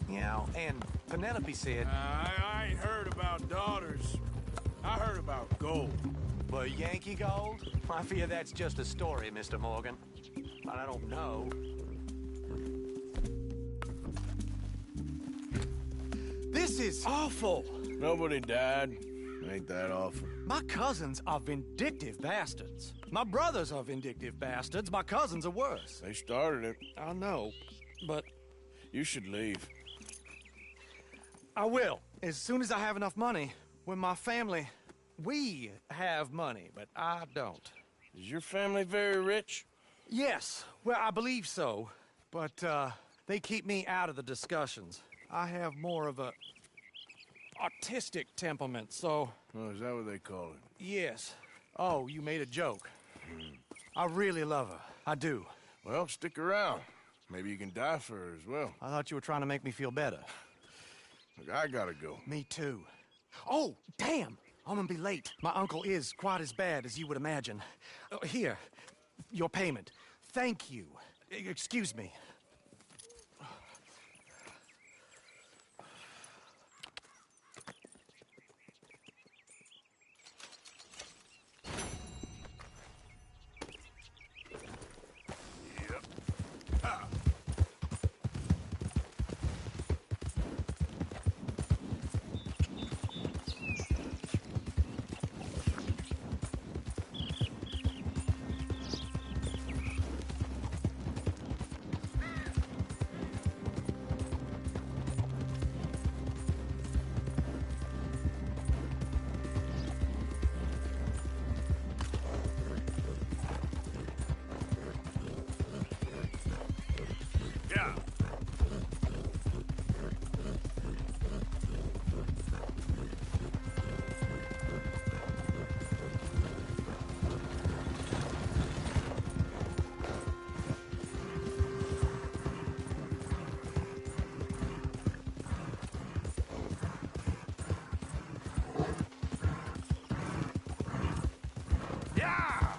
you know, and Penelope said... I ain't heard about daughters. I heard about gold. But Yankee gold? I fear that's just a story, Mr. Morgan. But I don't know. This is awful. Nobody died. Ain't that awful? My cousins are vindictive bastards. My brothers are vindictive bastards. My cousins are worse. They started it. I know, but... You should leave. I will, as soon as I have enough money. When my family... We have money, but I don't. Is your family very rich? Yes, well, I believe so. But, they keep me out of the discussions. I have more of a... artistic temperament, so... Oh, is that what they call it? Yes. Oh, you made a joke. I really love her. I do. Well, stick around. Maybe you can die for her as well. I thought you were trying to make me feel better. Look, I gotta go. Me too. Oh, damn! I'm gonna be late. My uncle is quite as bad as you would imagine. Here, your payment. Thank you. Excuse me. Yeah!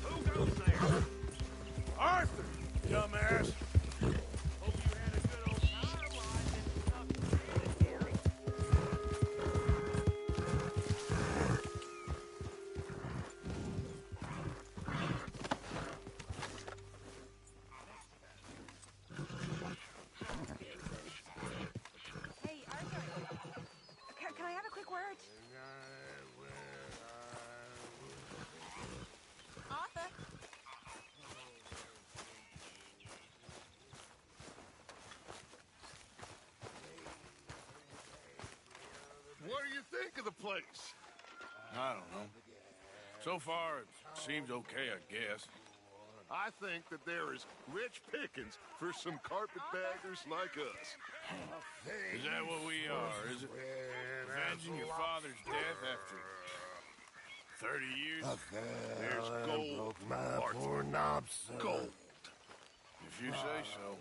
Who goes there? Arthur, dumbass. Hope you had a good old time while I've been stuck in Gary. Hey, Arthur. Can I have a quick word? Arthur? What do you think of the place? I don't know. So far, it seems okay, I guess. I think that there is rich pickings for some carpetbaggers like us. Is that what we are, is it? Avenging your father's death after 30 years? There's gold, Arthur. Gold. If you say so.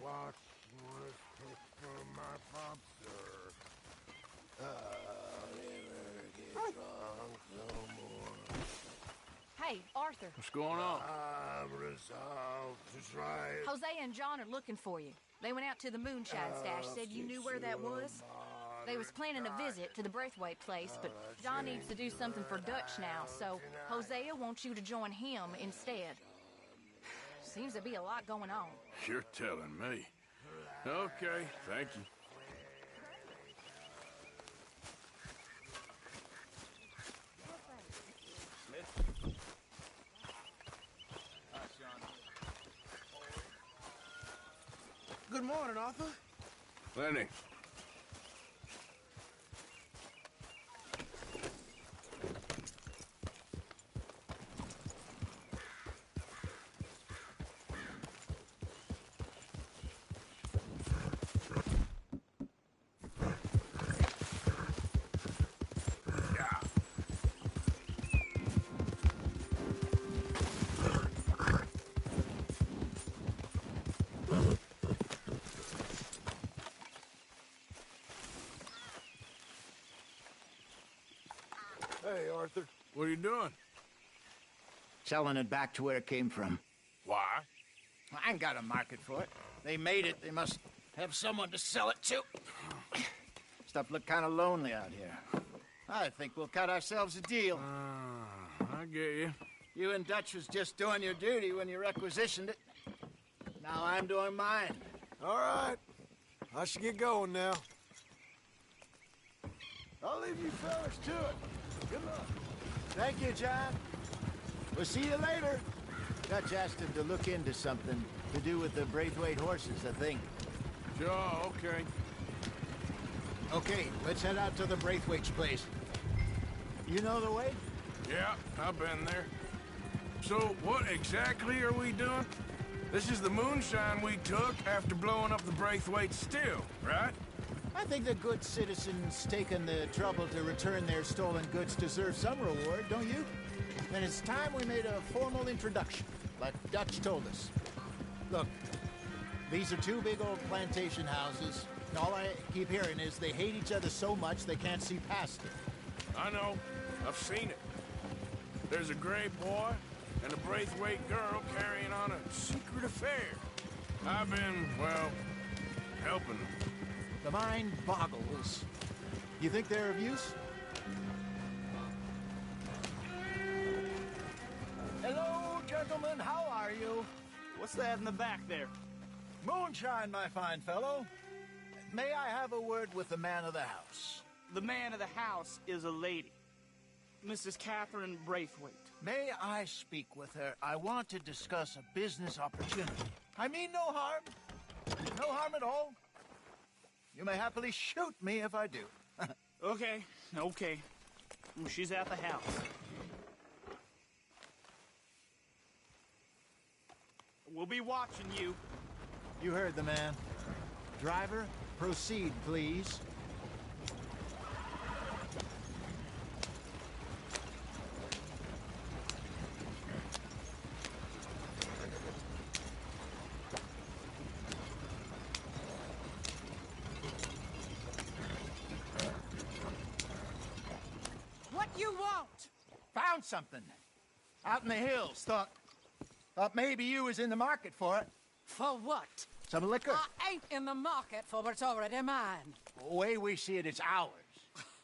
Hey, Arthur. What's going on? I'm resolved to try it. Jose and John are looking for you. They went out to the moonshine stash, said you knew where that was. They was planning a visit to the Braithwaite place, but John needs to do something for Dutch now, so Hosea wants you to join him instead. Seems to be a lot going on. You're telling me. Okay, thank you. Good morning, Arthur. Lenny. Hey, Arthur. What are you doing? Selling it back to where it came from. Why? I ain't got a market for it. They made it. They must have someone to sell it to. Stuff look kind of lonely out here. I think we'll cut ourselves a deal. I get you. You and Dutch was just doing your duty when you requisitioned it. Now I'm doing mine. All right. I should get going now. I'll leave you fellas to it. Good luck. Thank you, John. We'll see you later. Dutch asked him to look into something to do with the Braithwaite horses, I think. Sure, okay. Okay, let's head out to the Braithwaite's place. You know the way? Yeah, I've been there. So, what exactly are we doing? This is the moonshine we took after blowing up the Braithwaite still, right? I think the good citizens taking the trouble to return their stolen goods deserve some reward, don't you? And it's time we made a formal introduction, like Dutch told us. Look, these are two big old plantation houses, and all I keep hearing is they hate each other so much they can't see past it. I know. I've seen it. There's a gray boy and a Braithwaite girl carrying on a secret affair. I've been, well, helping them. The mind boggles. You think they're of use? Hello, gentlemen. How are you? What's that in the back there? Moonshine, my fine fellow. May I have a word with the man of the house? The man of the house is a lady. Mrs. Catherine Braithwaite. May I speak with her? I want to discuss a business opportunity. I mean no harm. No harm at all. You may happily shoot me if I do. Okay. She's at the house. We'll be watching you. You heard the man. Driver, proceed, please. something. Out in the hills. Thought maybe you was in the market for it. For what? Some liquor. I ain't in the market for what's already mine. The way we see it, it's ours.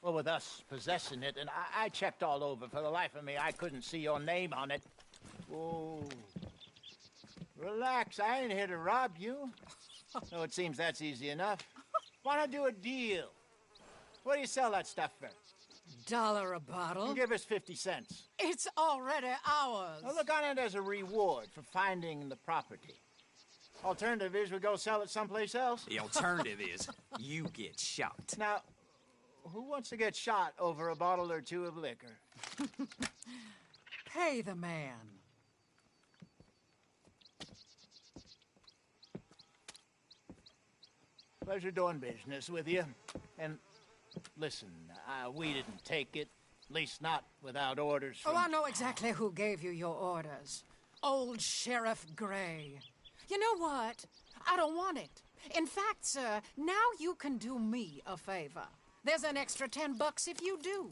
Well, with us possessing it, and I checked all over. For the life of me, I couldn't see your name on it. Whoa. Relax, I ain't here to rob you. Oh, it seems that's easy enough. Why not do a deal? What do you sell that stuff for? $1 a bottle? Give us 50 cents. It's already ours. Well, look on it as a reward for finding the property. Alternative is we go sell it someplace else. The alternative is you get shot. Now, who wants to get shot over a bottle or two of liquor? Pay the man. Pleasure doing business with you. And listen, we didn't take it. At least not without orders from... Oh, I know exactly who gave you your orders. Old Sheriff Gray. You know what? I don't want it. In fact, sir, now you can do me a favor. There's an extra $10 if you do.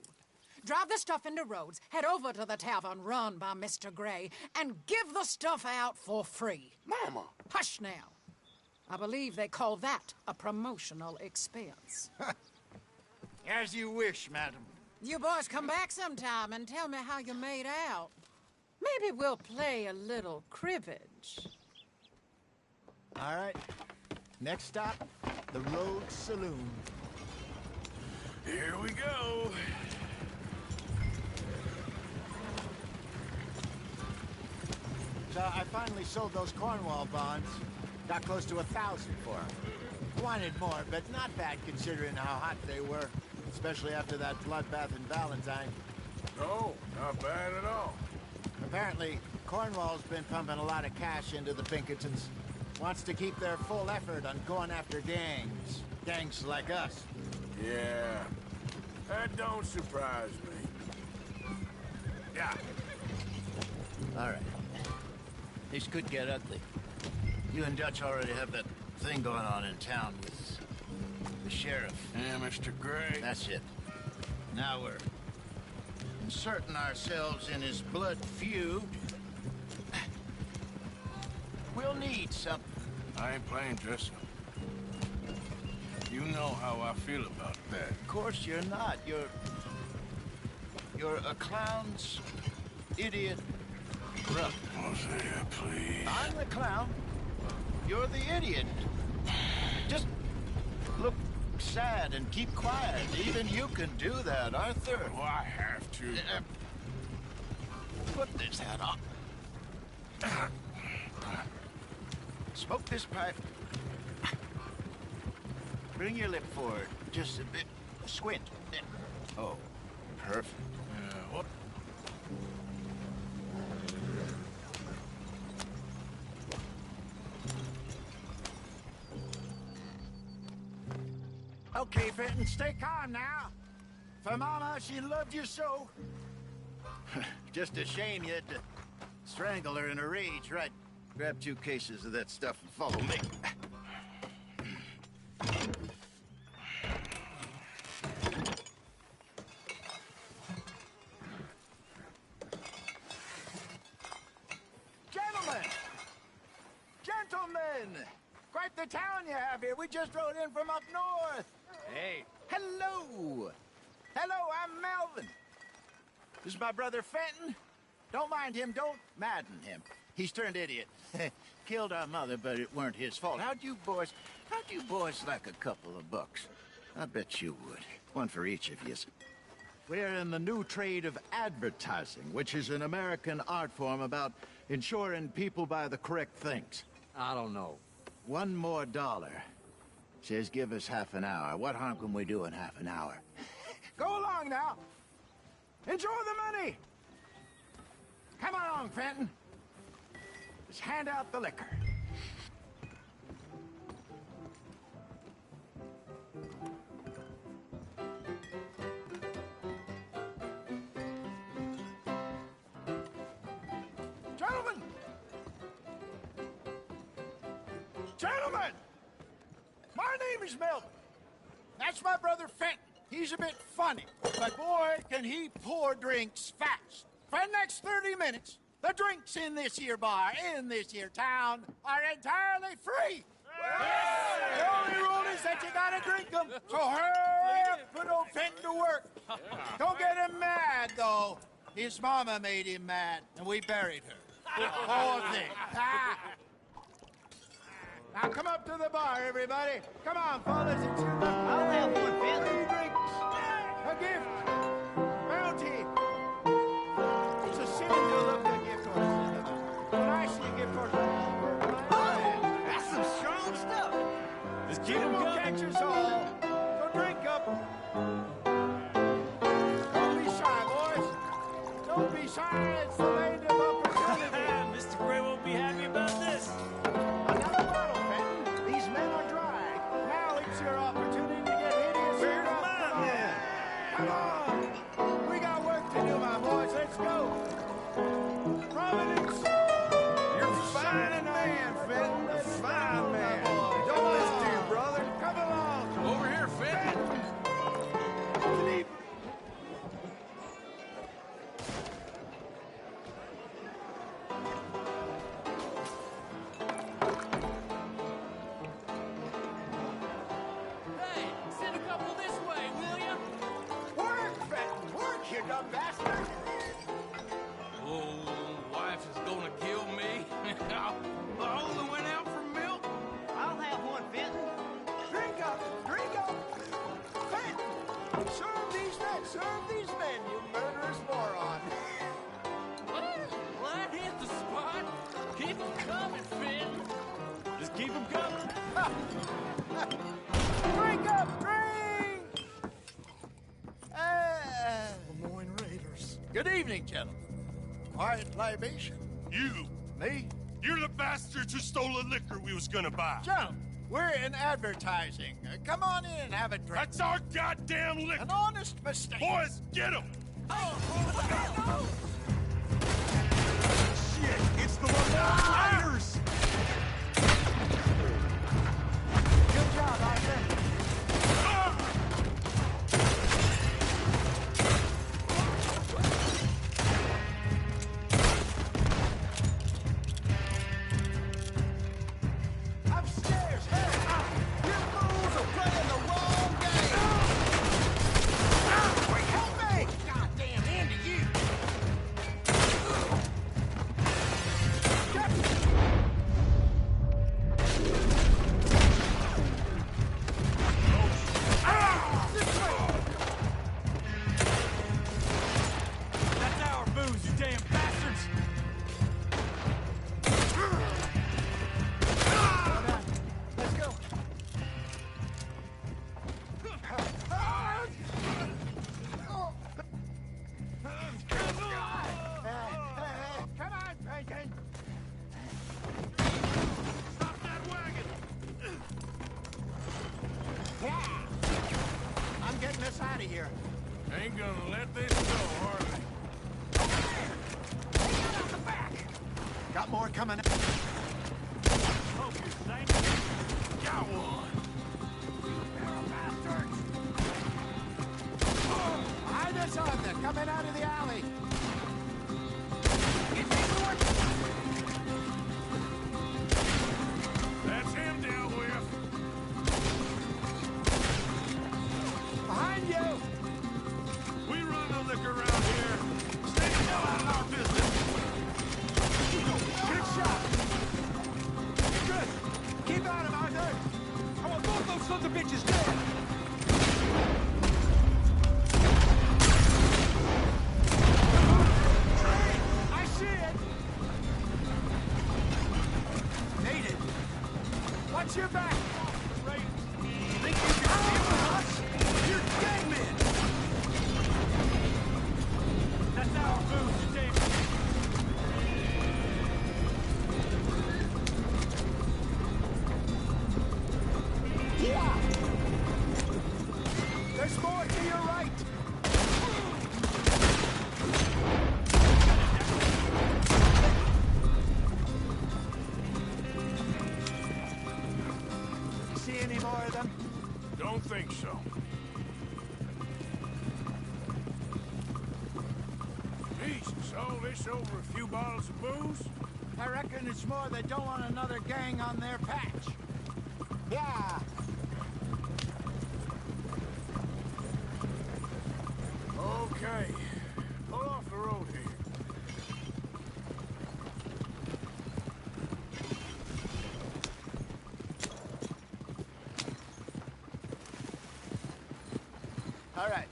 Drive the stuff into Rhodes, head over to the tavern run by Mr. Gray, and give the stuff out for free. Mama! Hush now. I believe they call that a promotional expense. As you wish, madam. You boys come back sometime and tell me how you made out. Maybe we'll play a little cribbage. All right. Next stop, the Rhodes Saloon. Here we go. So I finally sold those Cornwall bonds. Got close to 1,000 for them. Wanted more, but not bad considering how hot they were. Especially after that bloodbath in Valentine. No, not bad at all. Apparently, Cornwall's been pumping a lot of cash into the Pinkertons. Wants to keep their full effort on going after gangs. Gangs like us. Yeah, that don't surprise me. Yeah. All right. This could get ugly. You and Dutch already have that thing going on in town with the sheriff. Yeah, Mr. Gray. That's it. Now we're inserting ourselves in his blood feud. We'll need something. I ain't playing dress up. You know how I feel about that. Of course you're not. You're a clown's idiot brother. Hosea, please. I'm the clown. You're the idiot. Just look sad and keep quiet. Even you can do that, Arthur. Oh, I have to. Put this hat on. Smoke this pipe. Bring your lip forward just a bit. Squint. Oh, perfect. What? Okay, Fenton, stay calm now. For Mama, she loved you so. Just a shame you had to strangle her in a rage, right? Grab 2 cases of that stuff and follow me. Gentlemen! Gentlemen! Quite the town you have here. We just rode in from up north. Hey. Hello. Hello, I'm Melvin. This is my brother Fenton. Don't mind him. Don't madden him. He's turned idiot. Killed our mother, but it weren't his fault. How'd you boys like a couple of bucks? I bet you would. One for each of yous. We're in the new trade of advertising, which is an American art form about ensuring people buy the correct things. I don't know. $1 more. Says give us half an hour. What harm can we do in half an hour? Go along now. Enjoy the money. Come along, Fenton. Just hand out the liquor. Gentlemen! Gentlemen! My name is Melvin. That's my brother Fenton. He's a bit funny, but boy, can he pour drinks fast. For the next 30 minutes, the drinks in this here bar, in this here town, are entirely free. The only rule is that you gotta drink them. So hurry up, put old Fenton to work. Don't get him mad, though. His mama made him mad, and we buried her. Poor thing. Now come up to the bar, everybody. Come on, fellas. It's your lucky day. I'll have one, Fenton. Free drinks. A gift. Bounty. It's a sin to look a gift horse in the mouth. When I see a gift horse, That's some strong stuff. just keep them coming. Catch us all. So drink up. Don't be shy, boys. Don't be shy. It's the land of opportunity. Mr. Gray won't be happy about this. Another bottle, Fenton. These men are dry. Now it's your opportunity to get hideous. Where's my man? Come on. We got work to do, my boys. Let's go. Providence. You're a fine man, Fenton. A fine man. Don't listen to your brother. Come along. Over here, Fenton. Hey, send a couple this way, will ya? Work, Fenton. Work, you dumb bastard. Oh, wife is gonna kill me. I only went out for milk. I'll have one, Fenton. Drink up. Drink up. Fenton. Serve these men. Serve these men, you murderous moron. Well, that hit the spot. Keep 'em coming, Fenton. Just keep them coming. Drink up. Drink. Lemoyne Raiders. Good evening, gentlemen. Quiet libation. You. Me? You're the bastards who stole the liquor we was gonna buy. Gentlemen, we're in advertising. Come on in and have a drink. That's our goddamn liquor. An honest mistake. Boys, get him! Shit, it's the Raiders! Good job, Arthur. Upstairs, hey! You fools are playing the wrong game! Wait, help me! Goddamn into you! That's our booze, you damn bastards. Let's go. Come on, Bacon. Stop that wagon! Yeah. I'm getting us out of here. Ain't gonna let this go, Harley. Out the back. Got more coming. Focus, Saint. Got one. Behind us on them, coming out of the alley. That's him dealt with. Behind you. We run the liquor around here. Stay the hell out of our business. Good shot. Good. Keep on him, Arthur. I want both those sons of bitches dead. I see it. Made it. Watch your back. Think you can deal with us? You're dead men. That's our booze, you damn. Yeah. There's more to your right. See any more of them? Don't think so. Jesus. So this over a few bottles of booze? I reckon it's more they don't want another gang on their patch. Yeah. Okay. Pull off the road here. All right.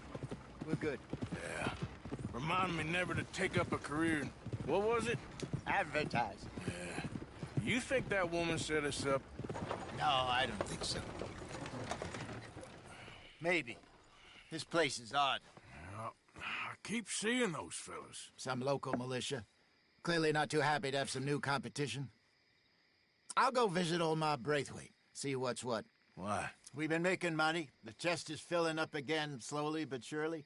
We're good. Yeah. Remind me never to take up a career in... What was it? Advertising. Yeah. You think that woman set us up? No, I don't think so. Maybe. This place is odd. Well, I keep seeing those fellas. Some local militia. Clearly not too happy to have some new competition. I'll go visit old Ma Braithwaite, see what's what. Why? We've been making money. The chest is filling up again, slowly but surely.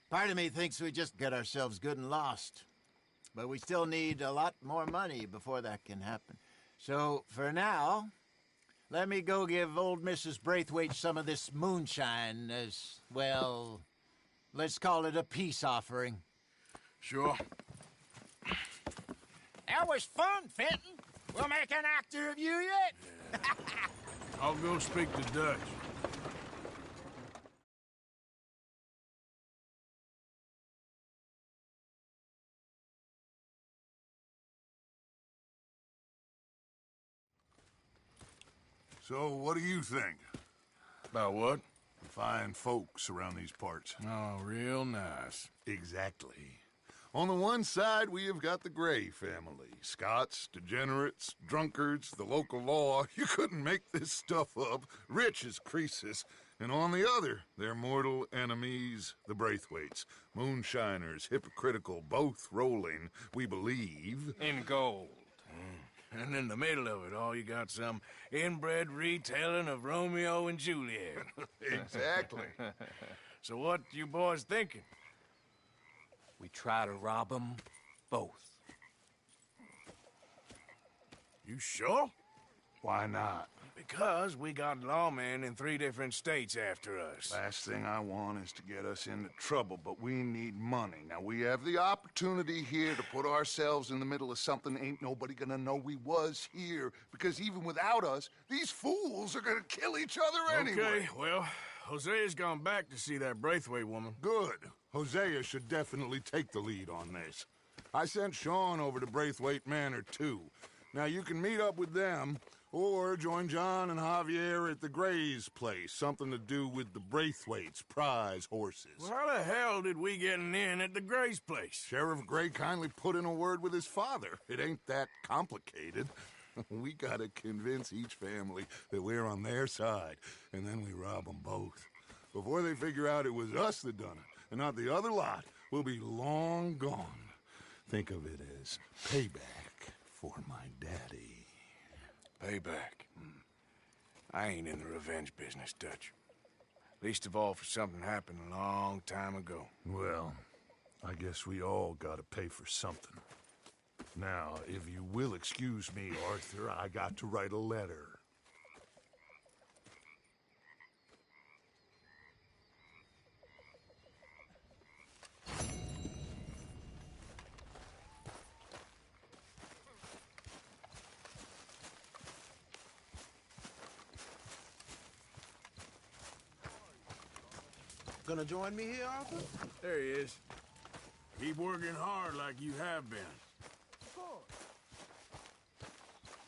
Part of me thinks we just get ourselves good and lost. But we still need a lot more money before that can happen. So, for now, let me go give old Mrs. Braithwaite some of this moonshine as, well, let's call it a peace offering. Sure. That was fun, Fenton. We'll make an actor of you yet. I'll go speak to Dutch. So, what do you think? About what? Fine folks around these parts. Oh, real nice. Exactly. On the one side, we have got the Gray family. Scots, degenerates, drunkards, the local law. You couldn't make this stuff up. Rich as Croesus. And on the other, their mortal enemies, the Braithwaites. Moonshiners, hypocritical, both rolling, we believe. In gold. And in the middle of it all, you got some inbred retelling of Romeo and Juliet. Exactly. So what you boys thinking? We try to rob them both. You sure? Why not? Because we got lawmen in 3 different states after us. Last thing I want is to get us into trouble, but we need money. Now, we have the opportunity here to put ourselves in the middle of something ain't nobody gonna know we was here, because even without us, these fools are gonna kill each other anyway. Okay, well, Hosea's gone back to see that Braithwaite woman. Good. Hosea should definitely take the lead on this. I sent Sean over to Braithwaite Manor, too. Now, you can meet up with them, or join John and Javier at the Gray's place. Something to do with the Braithwaites' prize horses. Well, how the hell did we get in at the Gray's place? Sheriff Gray kindly put in a word with his father. It ain't that complicated. We gotta convince each family that we're on their side, and then we rob them both. Before they figure out it was us that done it, and not the other lot, we'll be long gone. Think of it as payback for my daddy. Payback. I ain't in the revenge business, Dutch. Least of all for something happened a long time ago. Well, I guess we all gotta pay for something. Now, if you will excuse me, Arthur, I got to write a letter. Gonna join me here, Arthur? There he is. Keep working hard like you have been.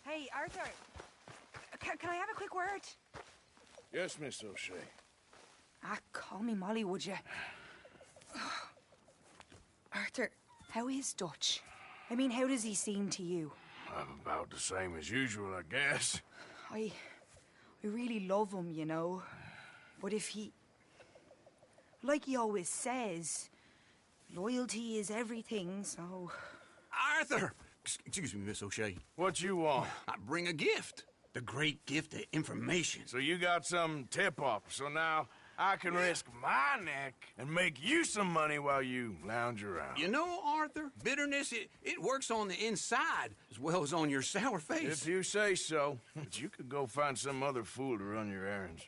Hey, Arthur. Can I have a quick word? Yes, Miss O'Shea. Call me Molly, would you? Arthur, how is Dutch? I mean, how does he seem to you? About the same as usual, I guess. I really love him, you know. But if he... Like he always says, loyalty is everything, so... Arthur! Excuse me, Miss O'Shea. What you want? I bring a gift. The great gift of information. So you got some tip-off, so now I can risk my neck and make you some money while you lounge around. You know, Arthur, bitterness, it works on the inside as well as on your sour face. If you say so. But you could go find some other fool to run your errands.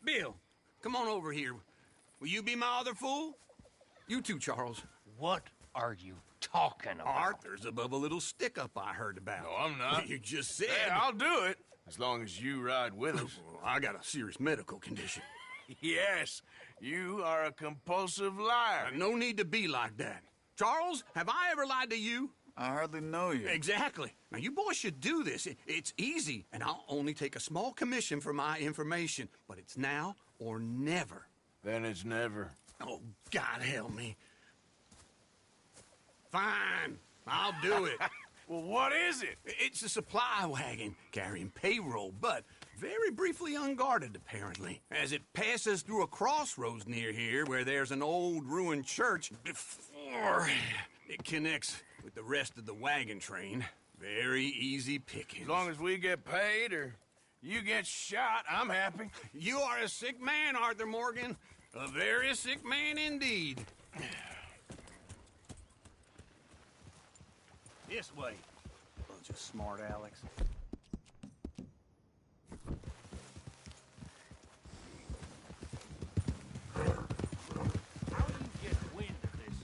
Bill, come on over here. Will you be my other fool? You too, Charles. What are you talking about? Arthur's above a little stick-up I heard about. No, I'm not. You just said... Hey, I'll do it, as long as you ride with us. I got a serious medical condition. Yes, you are a compulsive liar. No need to be like that. Charles, have I ever lied to you? I hardly know you. Exactly. Now, you boys should do this. It's easy, and I'll only take a small commission for my information. But it's now or never. Then it's never. Oh, God help me. Fine. I'll do it. Well, what is it? It's a supply wagon carrying payroll, but very briefly unguarded, apparently. As it passes through a crossroads near here where there's an old ruined church before it connects with the rest of the wagon train. Very easy pickings. As long as we get paid or you get shot, I'm happy. You are a sick man, Arthur Morgan. A very sick man indeed. This way. Bunch of smart Alex. How do you get wind of this?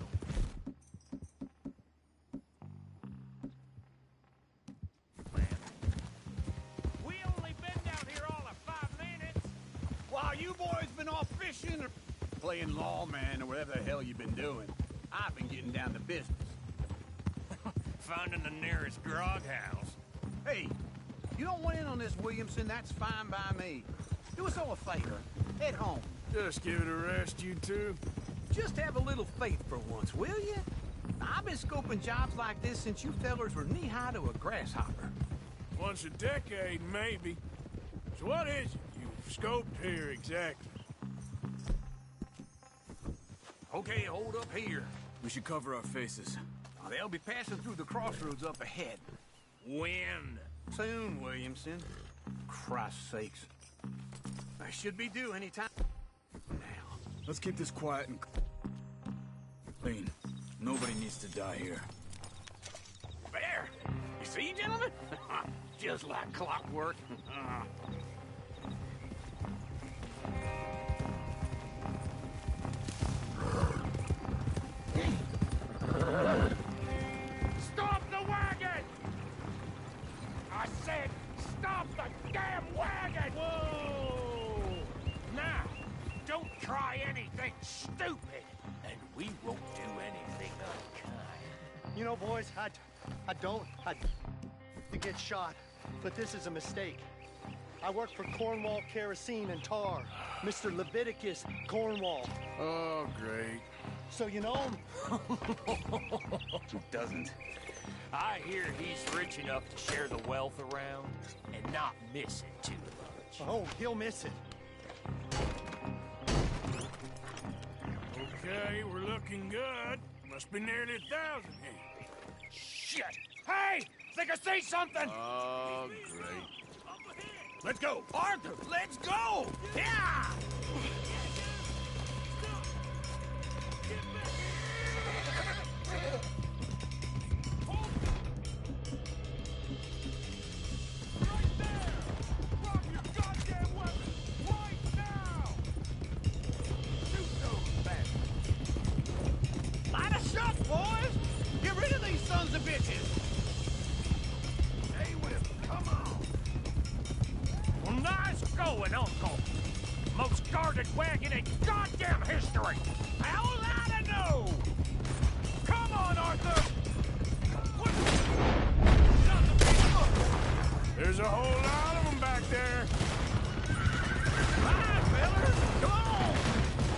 We only been down here all of 5 minutes. While you boys been off fishing or playing lawman or whatever the hell you've been doing, I've been getting down to business. Finding the nearest grog house. Hey, you don't want in on this, Williamson, that's fine by me. Do us all a favor. Head home. Just give it a rest, you two. Just have a little faith for once, will you? I've been scoping jobs like this since you fellers were knee-high to a grasshopper. Once a decade, maybe. So what is it you've scoped here exactly? Okay, hold up here. We should cover our faces. They'll be passing through the crossroads up ahead. When? Soon, Williamson. Christ's sakes. I should be due any time. Now. Let's keep this quiet and clean. Nobody needs to die here. There! You see, gentlemen? Just like clockwork. Stop the wagon! I said, stop the damn wagon! Whoa! Now, don't try anything stupid, and we won't do anything unkind. You know, boys, I don't to get shot, but this is a mistake. I work for Cornwall Kerosene and Tar, Mr. Leviticus Cornwall. Oh, great. So you know him? Who doesn't? I hear he's rich enough to share the wealth around and not miss it too much. Oh, he'll miss it. Okay, we're looking good. Must be nearly 1,000 here. Shit! Hey! Think I see something! Oh, great. Let's go! Arthur, let's go! Yeah! Light us up, boys! Get rid of these sons of bitches! Hey, Will, come on! Well, nice going, Uncle! Most guarded wagon in goddamn history! How will I know? Come on, Arthur! There's a whole lot of them back there. Right, fellas! Come on!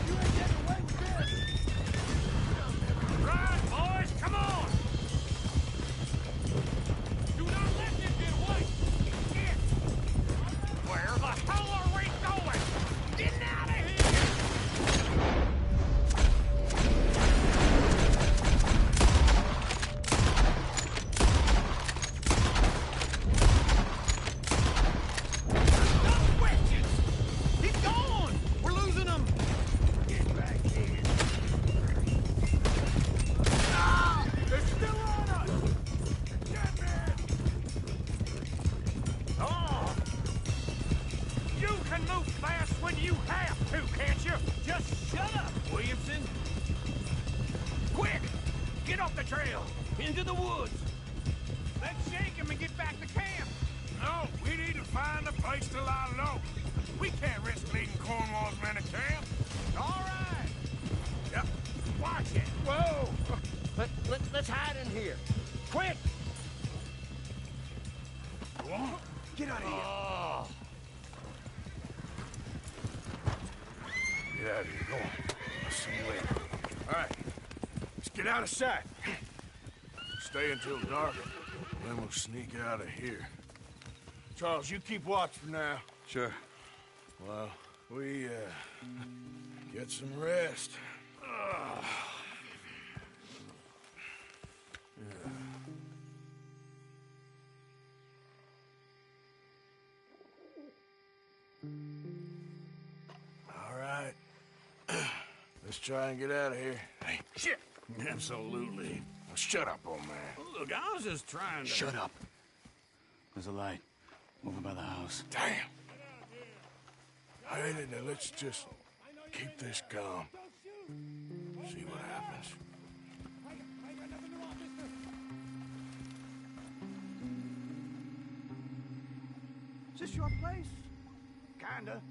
You ain't getting away with this! Right, boys, come on! Do not let them get away! Get! Where the hell are we going? Get out of here! He's gone! We're losing him! Get back here! Ah! They're still on us! Get in! Oh! You can move fast when you have to, can't you? Just shut up, Williamson! Quick! Get off the trail! Into the woods! Let's shake him and get back to camp! No, we need to find a place to lie low. We can't risk leading Cornwall's men to camp. All right! Yep. Watch it! Whoa! Let's hide in here. Quick! Get out of here. Get out of here. Go on. I'll see you later. All right. Let's get out of sight. Stay until dark, then we'll sneak out of here. Charles, you keep watch for now. Sure. Well, we, get some rest. All right. Let's try and get out of here. Hey, shit! Absolutely. Now shut up, old man. Look, I was just trying to... Shut up. There's a light over by the house. Damn. All right, now let's just keep this calm. See what happens. Is this your place? Kinda.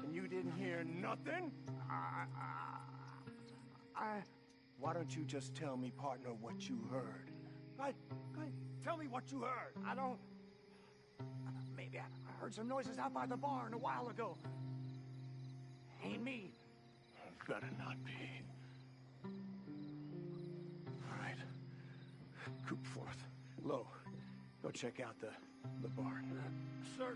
And you didn't hear nothing? Why don't you just tell me, partner, what you heard? Tell me what you heard. I don't... Maybe I heard some noises out by the barn a while ago. Ain't me. Better not be. All right. Coopforth. Lo, go check out the barn. Sir.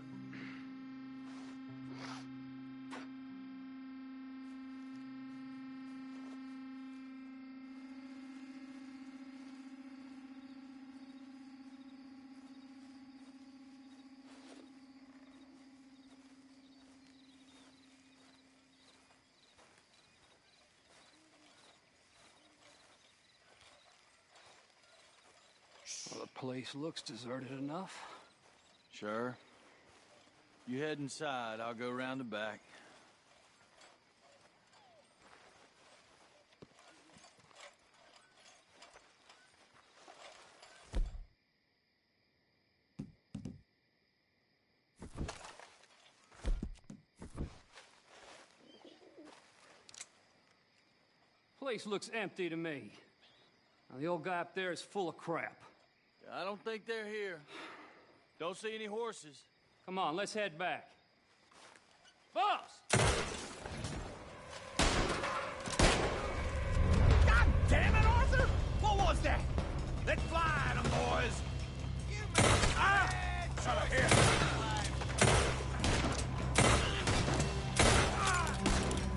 Well, the place looks deserted enough. Sure. You head inside, I'll go round the back. Place looks empty to me. Now, the old guy up there is full of crap. I don't think they're here. Don't see any horses. Come on, let's head back. Boss! God damn it, Arthur! What was that? Let's fly at 'em, boys! Ah! Out of here!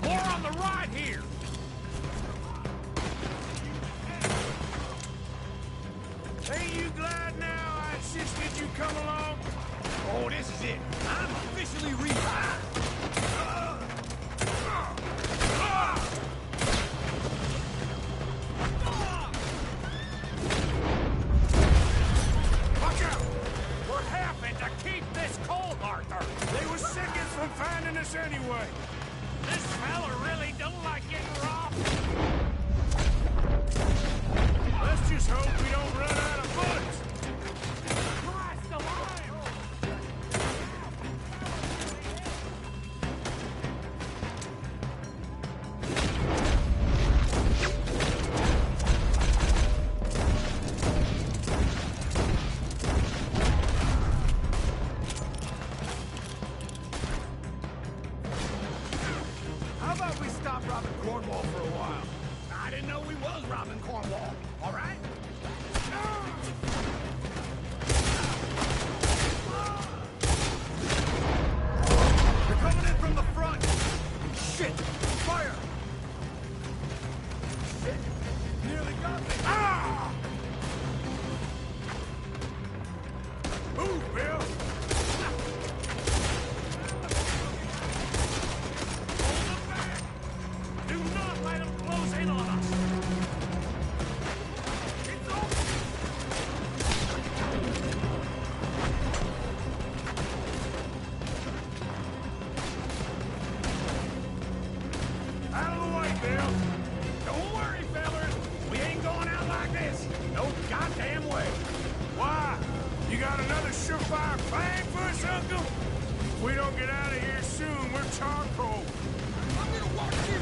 More on the right here! Ain't you glad now I insisted you come along? Oh, this is it. I'm officially revived. Watch out! We're having to keep this cold, Arthur. They were seconds from finding us anyway. This fella really don't like getting robbed. Let's just hope we don't run out of bullets. Christ alive! How about we stop robbing Cornwall for a while? I didn't know we was robbing Cornwall. All right? They're coming in from the front. Shit! Fire! Shit! Nearly got me. Ah! Move, Bill! Do not let them close in on us! gonna get out of here soon. We're charcoal. I'm gonna watch you.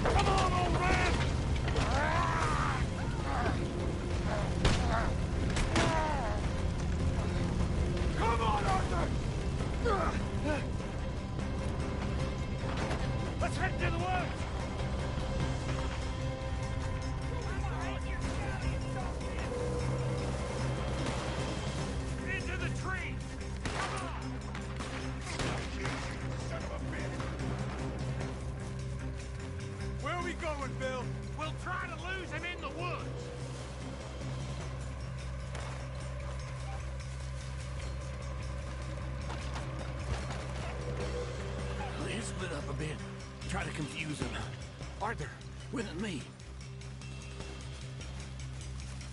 Come on, old man! Come on, Arthur! Let's head to the woods! Into the trees! Come on! Son of a bitch! Where are we going, Bill? We'll try to lose him in the woods! Let's split up a bit. Try to confuse him. Arthur, with me.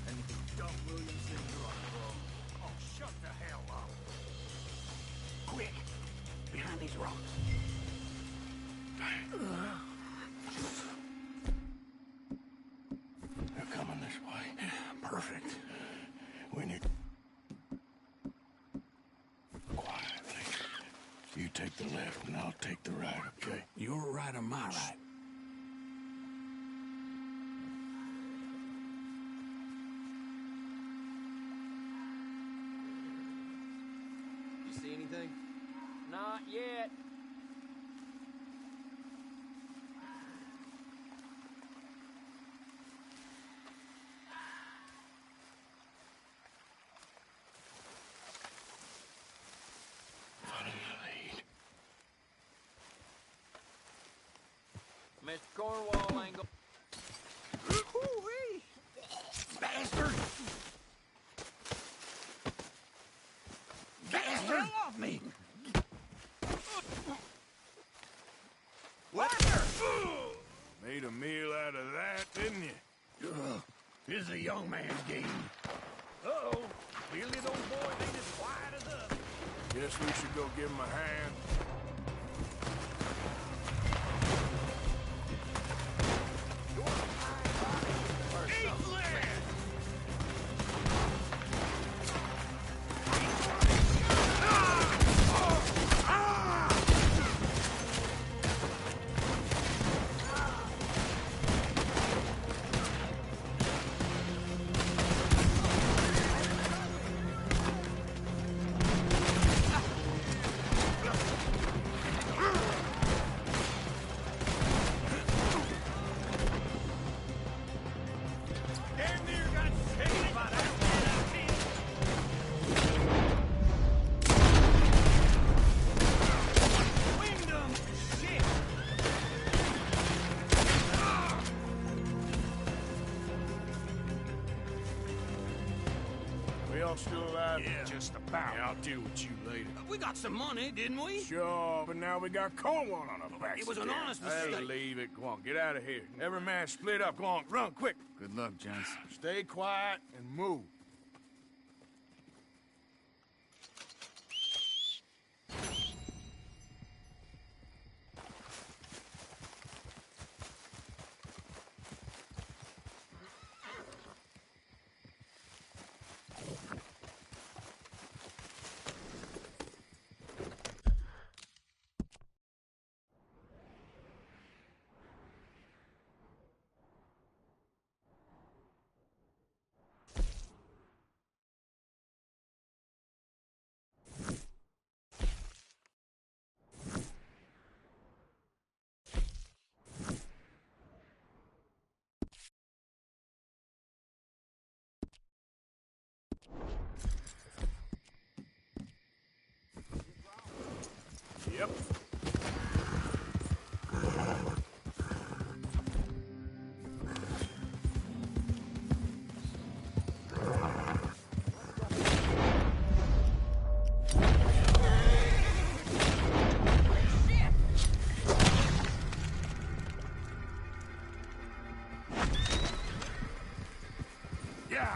Anything dumb, Williamson, you're on the road. Oh, shut the hell up. Quick! Behind these rocks. They're coming this way. Perfect. We need... Quietly. You take the left and I'll take the right, okay? Your right or my right? You see anything? Not yet. Mr. Cornwall ain't go. Bastard! Get the hell off me! Made a meal out of that, didn't you? This is a young man's game. Uh-oh. Clearly those boys ain't as quiet as us. Guess we should go give him a hand. Still alive? Yeah. Just about. Yeah, I'll deal with you later. We got some money, didn't we? Sure, but now we got Cornwall on our backs. It was an honest I'll mistake. leave it. Go on, get out of here. Every man split up. Go on, run, quick. Good luck, gents. Stay quiet and move. Yep. Yeah.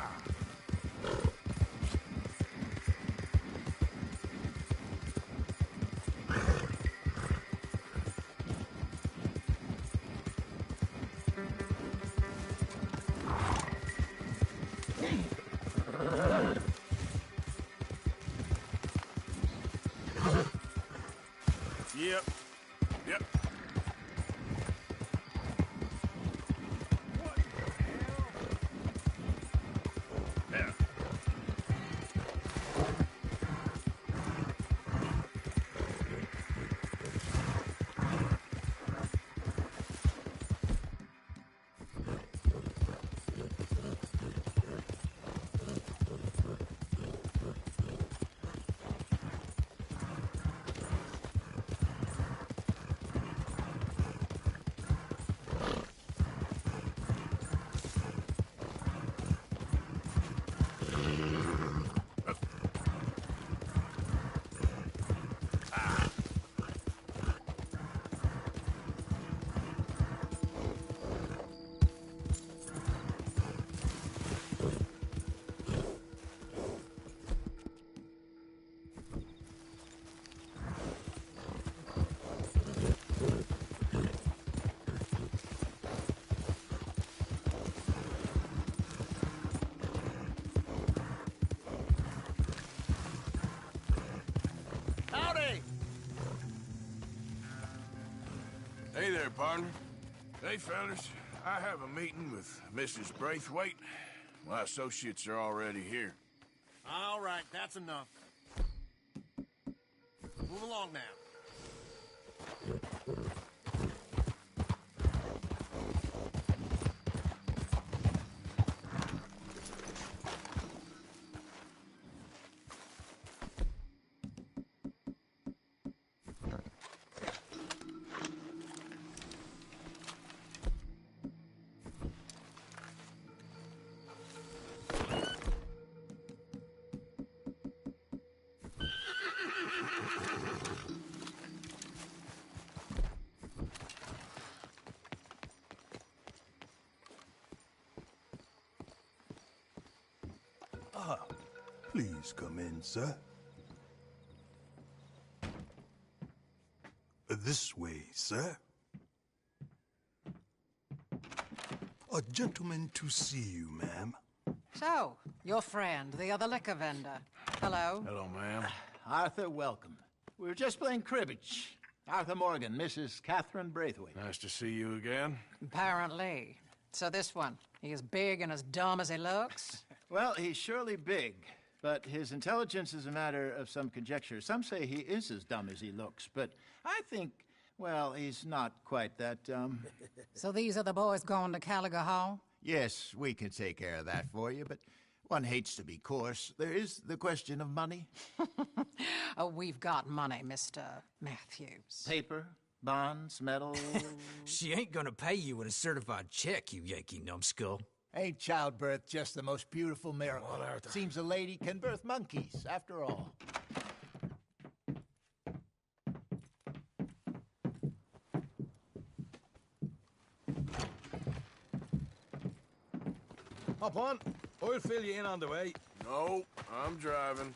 Yep. Yep. Yeah. Howdy! Hey there, partner. Hey, fellas. I have a meeting with Mrs. Braithwaite. My associates are already here. All right, that's enough. Move along now. Please come in, sir. This way, sir. A gentleman to see you, ma'am. So, your friend, the other liquor vendor. Hello. Hello, ma'am. Arthur, welcome. We were just playing cribbage. Arthur Morgan, Mrs. Catherine Braithwaite. Nice to see you again. Apparently. So this one, he is big and as dumb as he looks? Well, he's surely big, but his intelligence is a matter of some conjecture. Some say he is as dumb as he looks, but I think, well, he's not quite that dumb. So these are the boys going to Caliga Hall? Yes, we can take care of that for you, but one hates to be coarse. There is the question of money. Oh, we've got money, Mr. Matthews. Paper, bonds, metal. She ain't gonna pay you with a certified check, you Yankee numbskull. Ain't childbirth just the most beautiful miracle? Seems a lady can birth monkeys, after all. Hop on. I'll fill you in on the way. No, I'm driving.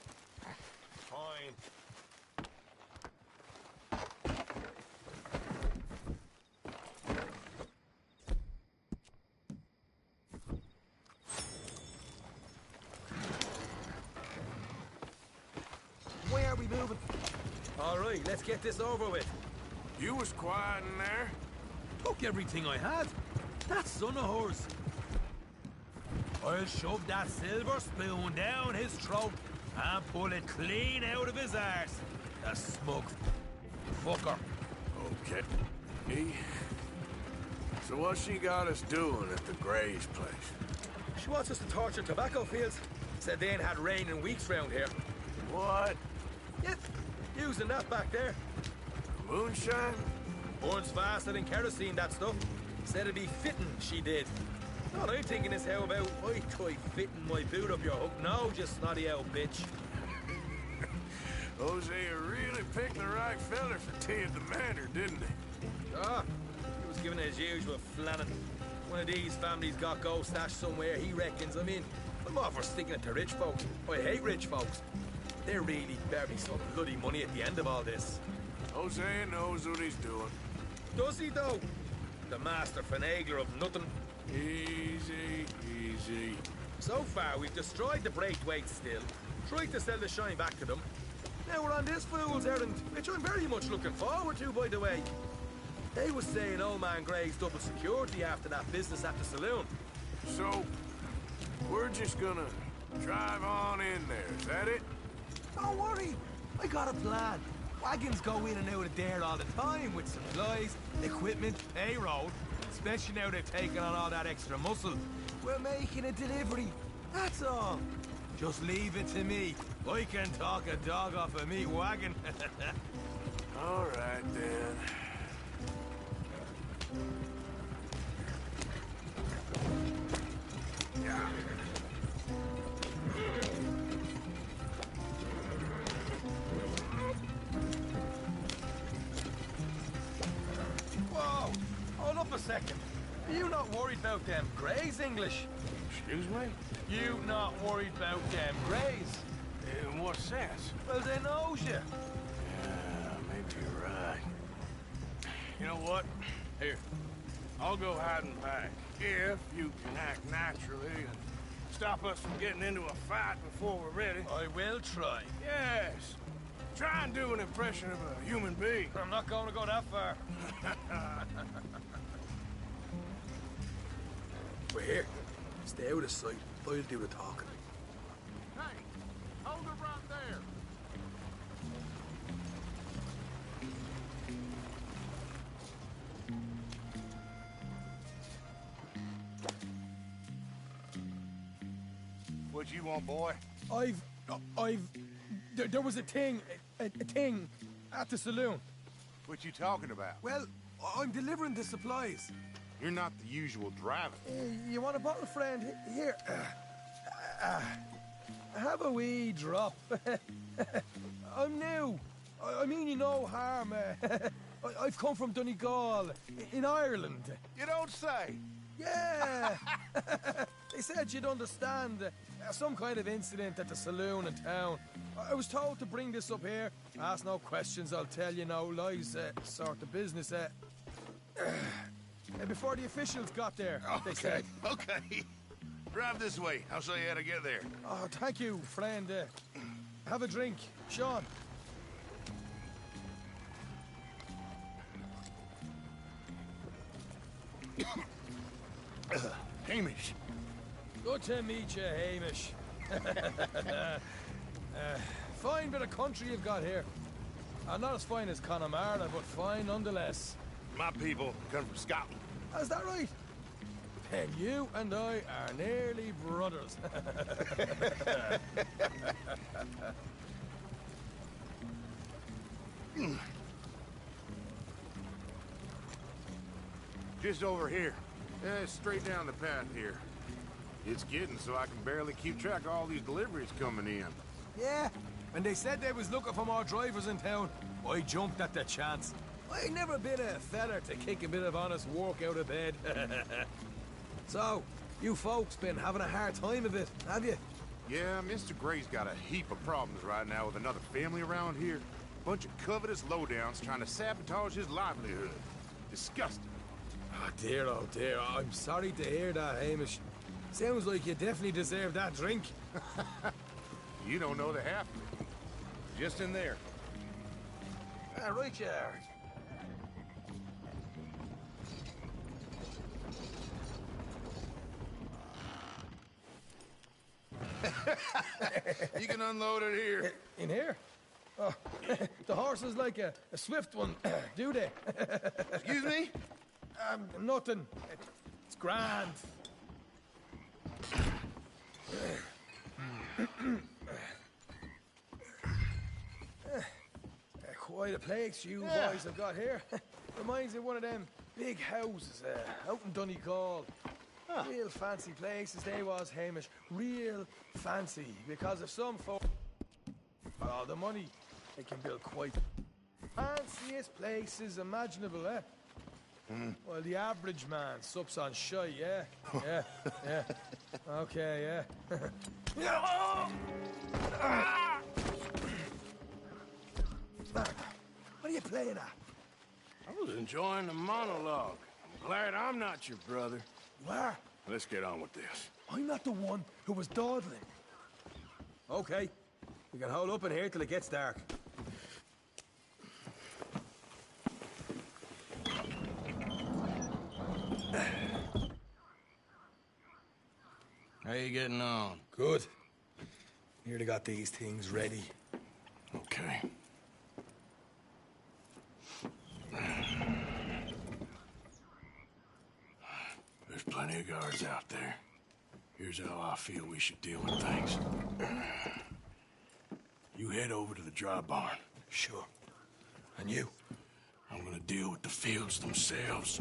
Fine. Where are we moving? All right, let's get this over with. You was quiet in there. Took everything I had. That son of hers. I'll shove that silver spoon down his throat and pull it clean out of his arse. The smug fucker. Okay. So what's she got us doing at the Gray's place? She wants us to torture tobacco fields. Said they ain't had rain in weeks round here. What? Yep, using that back there. Moonshine? Burns faster than kerosene, that stuff. Said it'd be fitting, she did. All I'm thinking is how about I try fitting my boot up your hook now, just snotty old bitch. Hosea really picked the right feller for tea at the manor, didn't he? Ah, he was giving his usual flannin'. One of these families got gold stashed somewhere, he reckons. I mean, I'm all for sticking it to rich folks. I hate rich folks. There really better be some bloody money at the end of all this. Hosea knows what he's doing. Does he, though? The master finagler of nothing. Easy, easy. So far, we've destroyed the Braithwaite still, tried to sell the shine back to them. Now we're on this fool's errand, which I'm very much looking forward to, by the way. They was saying Old Man Gray's double security after that business at the saloon. So, we're just gonna drive on in there, is that it? Don't worry, I got a plan. Wagons go in and out of there all the time with supplies, equipment, payroll. Especially now they're taking on all that extra muscle. We're making a delivery, that's all. Just leave it to me. I can talk a dog off a meat wagon. All right, then. Yeah. Whoa! Hold up a second. Are you not worried about them Greys, English? Excuse me? You not worried about them Greys? In what sense? Well, they knows you. Yeah, maybe you're right. You know what? Here, I'll go hiding back. If you can act naturally and stop us from getting into a fight before we're ready. I will try. Yes. Try and do an impression of a human being. I'm not going to go that far. We're here. Stay out of sight. I'll do the talking. Hey, hold it right there. What you want, boy? There was a thing at the saloon. What you talking about? Well, I'm delivering the supplies. You're not the usual driver. You want a bottle, friend? Here. Have a wee drop. I'm new. I mean you no harm. I've come from Donegal, in Ireland. You don't say. Yeah. They said you'd understand. Some kind of incident at the saloon in town. I was told to bring this up here. Ask no questions, I'll tell you no lies. Sort of business. Before the officials got there, they said. Okay. Drive this way. I'll show you how to get there. Oh, thank you, friend. Have a drink. Sean. Hamish. Good to meet you, Hamish. Fine bit of country you've got here. Not as fine as Connemara, but fine nonetheless. My people come from Scotland. Is that right? Then you and I are nearly brothers. Just over here. Straight down the path here. It's getting so I can barely keep track of all these deliveries coming in. Yeah, when they said they was looking for more drivers in town, I jumped at the chance. I ain't never been a feller to kick a bit of honest work out of bed. So, you folks been having a hard time of it, have you? Yeah, Mr. Gray's got a heap of problems right now with another family around here. Bunch of covetous lowdowns trying to sabotage his livelihood. Disgusting. Oh dear, I'm sorry to hear that, Hamish. Sounds like you definitely deserve that drink. You don't know the half of it. Just in there. Right you are. You can unload it here. In here? Oh, the horse is like a swift one, do they? Excuse me? Nothing. It's grand. Quite a place you boys have got here. Reminds me of one of them big houses out in Donegal. Real fancy places they was, Hamish. Real fancy. Because if some folk all the money, they can build quite fanciest places imaginable, eh? Well, the average man sups on shy, yeah? Yeah. Okay, yeah. What are you playing at? I was enjoying the monologue. I'm glad I'm not your brother. You are? Let's get on with this. I'm not the one who was dawdling. Okay. We can hold up in here till it gets dark. How you getting on? Good. Nearly got these things ready. Okay. There's plenty of guards out there. Here's how I feel we should deal with things. You head over to the dry barn. Sure. And you? I'm gonna deal with the fields themselves.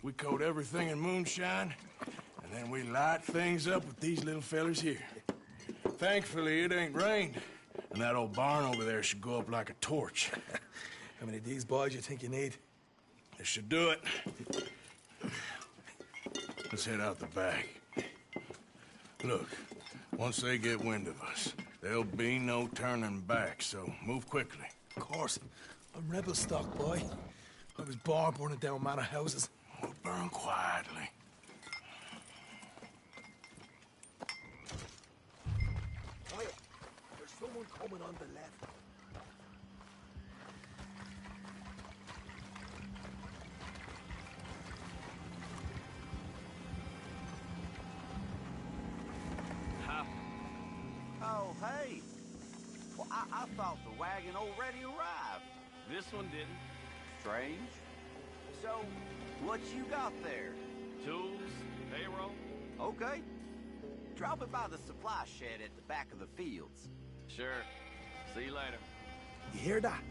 We coat everything in moonshine, and then we light things up with these little fellers here. Thankfully, it ain't rained, and that old barn over there should go up like a torch. How many of these boys you think you need? This should do it. Let's head out the back. Look, once they get wind of us, there'll be no turning back, so move quickly. Of course. I'm rebel stock, boy. I was born burning down manor houses. We'll burn quietly. Quiet. There's someone coming on the left. Oh, hey. Well, I thought the wagon already arrived. This one didn't. Strange. So, what you got there? Tools, payroll. Okay. Drop it by the supply shed at the back of the fields. Sure. See you later. You hear that?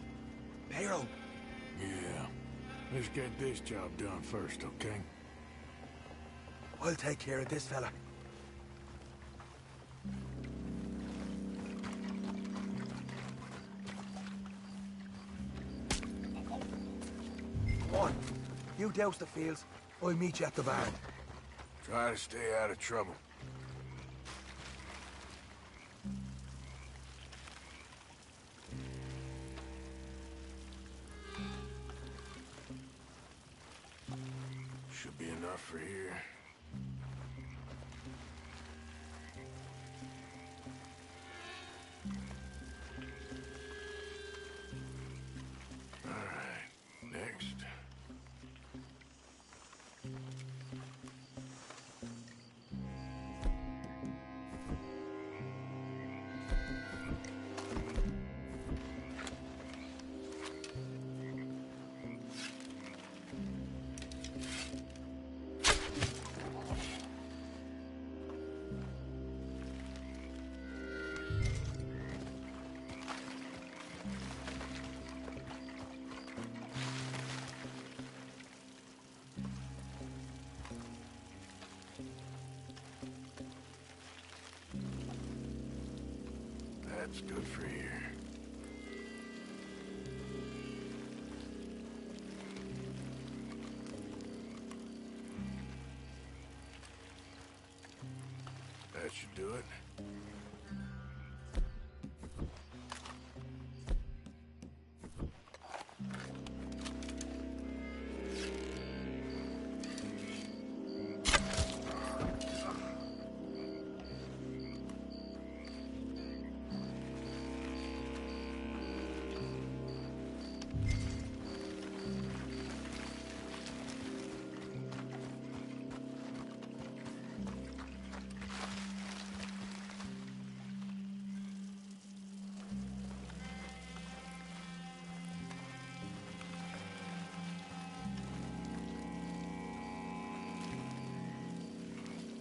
Payroll. Yeah. Let's get this job done first, okay? I'll take care of this fella. Come on. You douse the fields. I'll meet you at the barn. Try to stay out of trouble. Should be enough for here. All right, next. That's good for here. That should do it.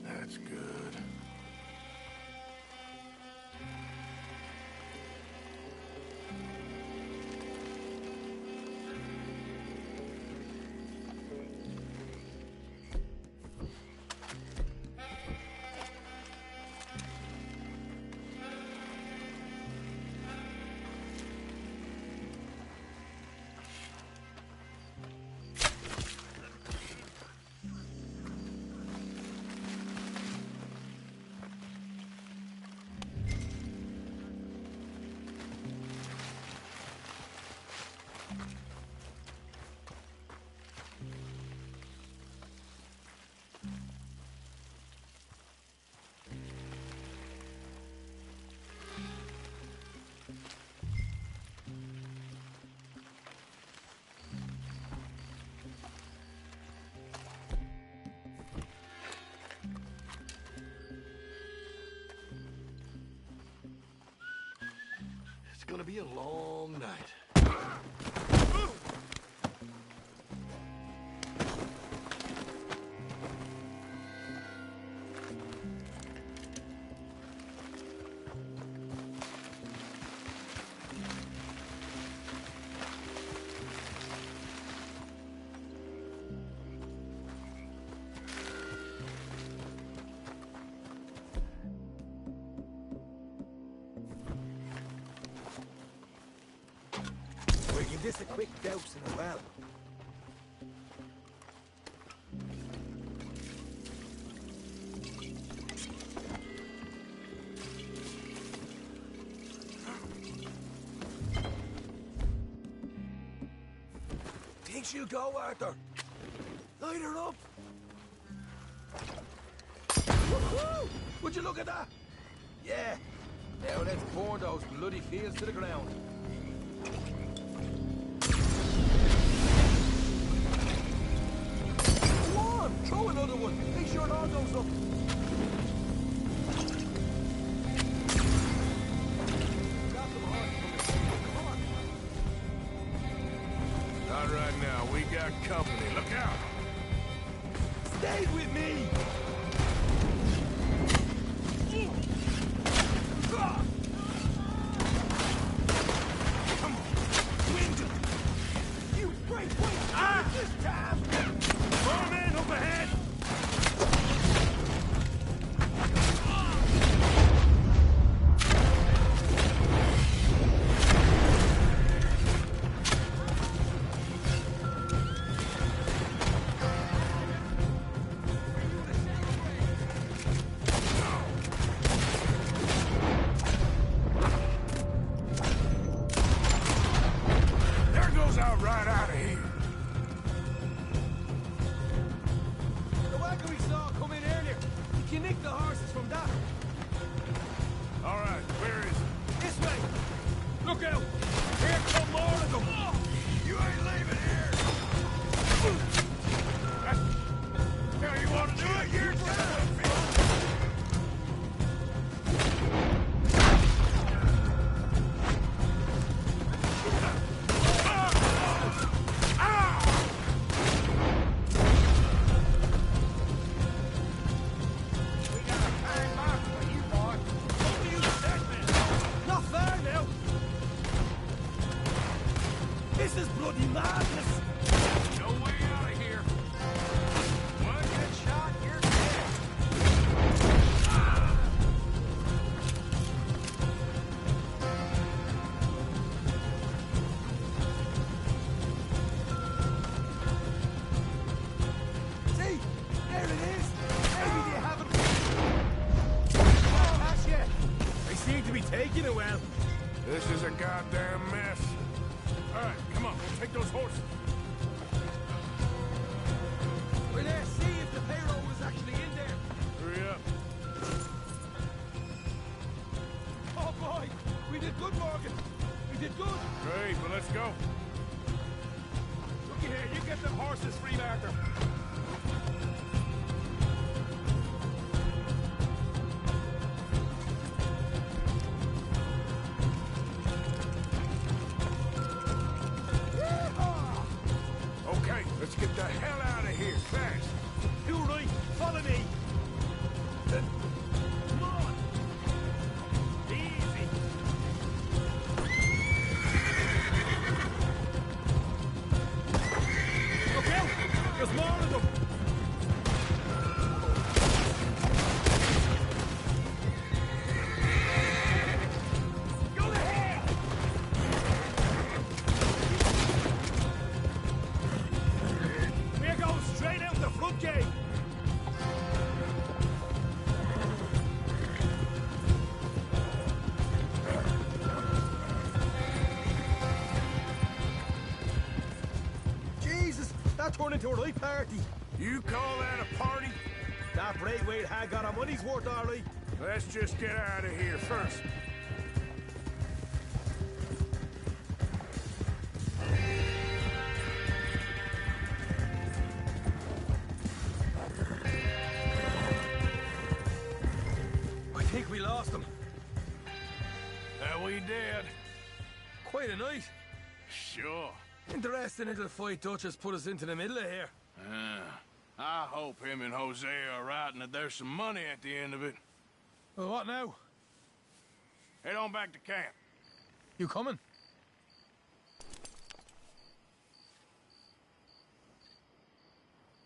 That's good. be a long night. Give this a quick douse in a well. Think she'll go, Arthur? Light her up! Woohoo! Would you look at that? Yeah. Now let's burn those bloody fields to the ground. Throw another one. Make sure it all goes up. Not right now. We got company. Look out! Stay with me! Come on. Wind! You break! Wait! This time! More men up ahead! There goes out right out of here. The wagon we saw come in earlier. You can nick the horses from that. All right, where is it? This way. Look out. Here come more of them. You ain't leaving here. Now you want to do it? You're done. Not fair now. This is bloody madness. No way out of here. One good shot, you're dead. See? There it is. Maybe they haven't. Catch yet. They seem to be taking it well. This is a goddamn mess. All right, come on, take those horses. We're there. See if the payroll was actually in there. Hurry up. Oh boy, we did good, Morgan. We did good. Great, but let's go. Looky here, you get them horses free, Arthur. Okay, let's get the hell out of here, fast. You right, follow me. Come on. Easy. Look out! There's more of them. Go ahead! We're going straight out the front gate. Jesus, that turned into a right party. You call that a party? That Braithwaite had got our money's worth, all right. Let's just get out of here first. I think we lost them. That we did. Quite a night. Sure. Interesting little fight Dutch has put us into the middle of here. I hope him and Hosea are right and that there's some money at the end of it. Well, what now? Head on back to camp. You coming?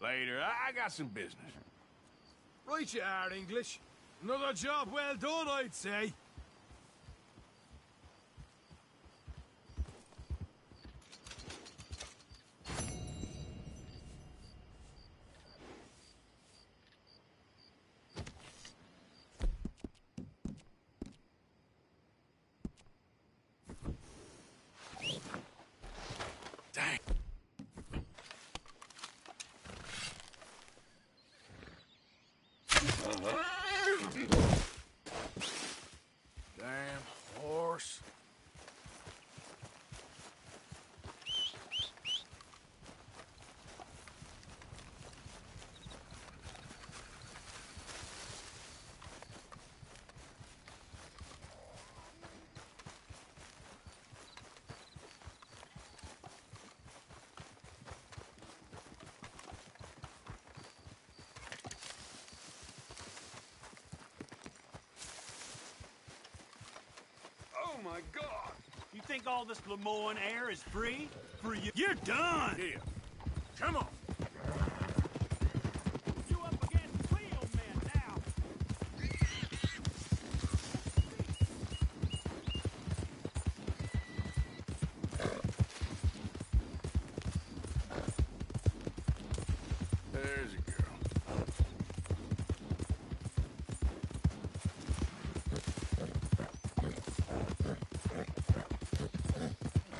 Later. I got some business. Right you are, English. Another job well done, I'd say. Dang. Damn horse. Oh my God! You think all this Lemoyne air is free? For you? You're done! Here. Come on. You up against real men now! There's a girl.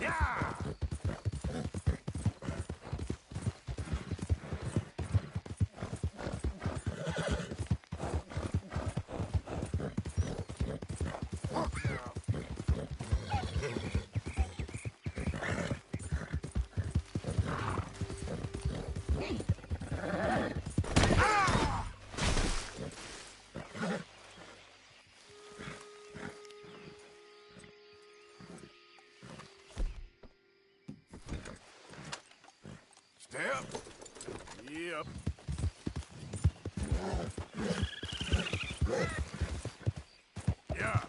Yeah! Step. Yep. Yeah.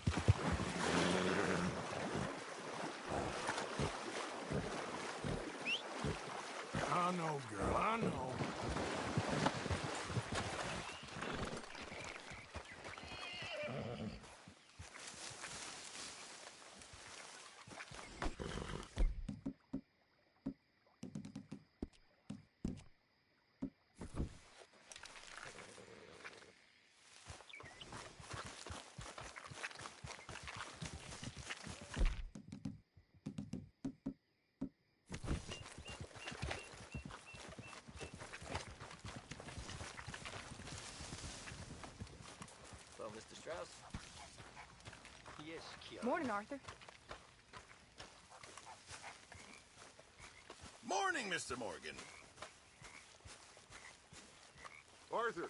I know, girl, I know. Well, Mr. Strauss. Yes, Kiara. Morning, Arthur. Morning, Mr. Morgan. Arthur,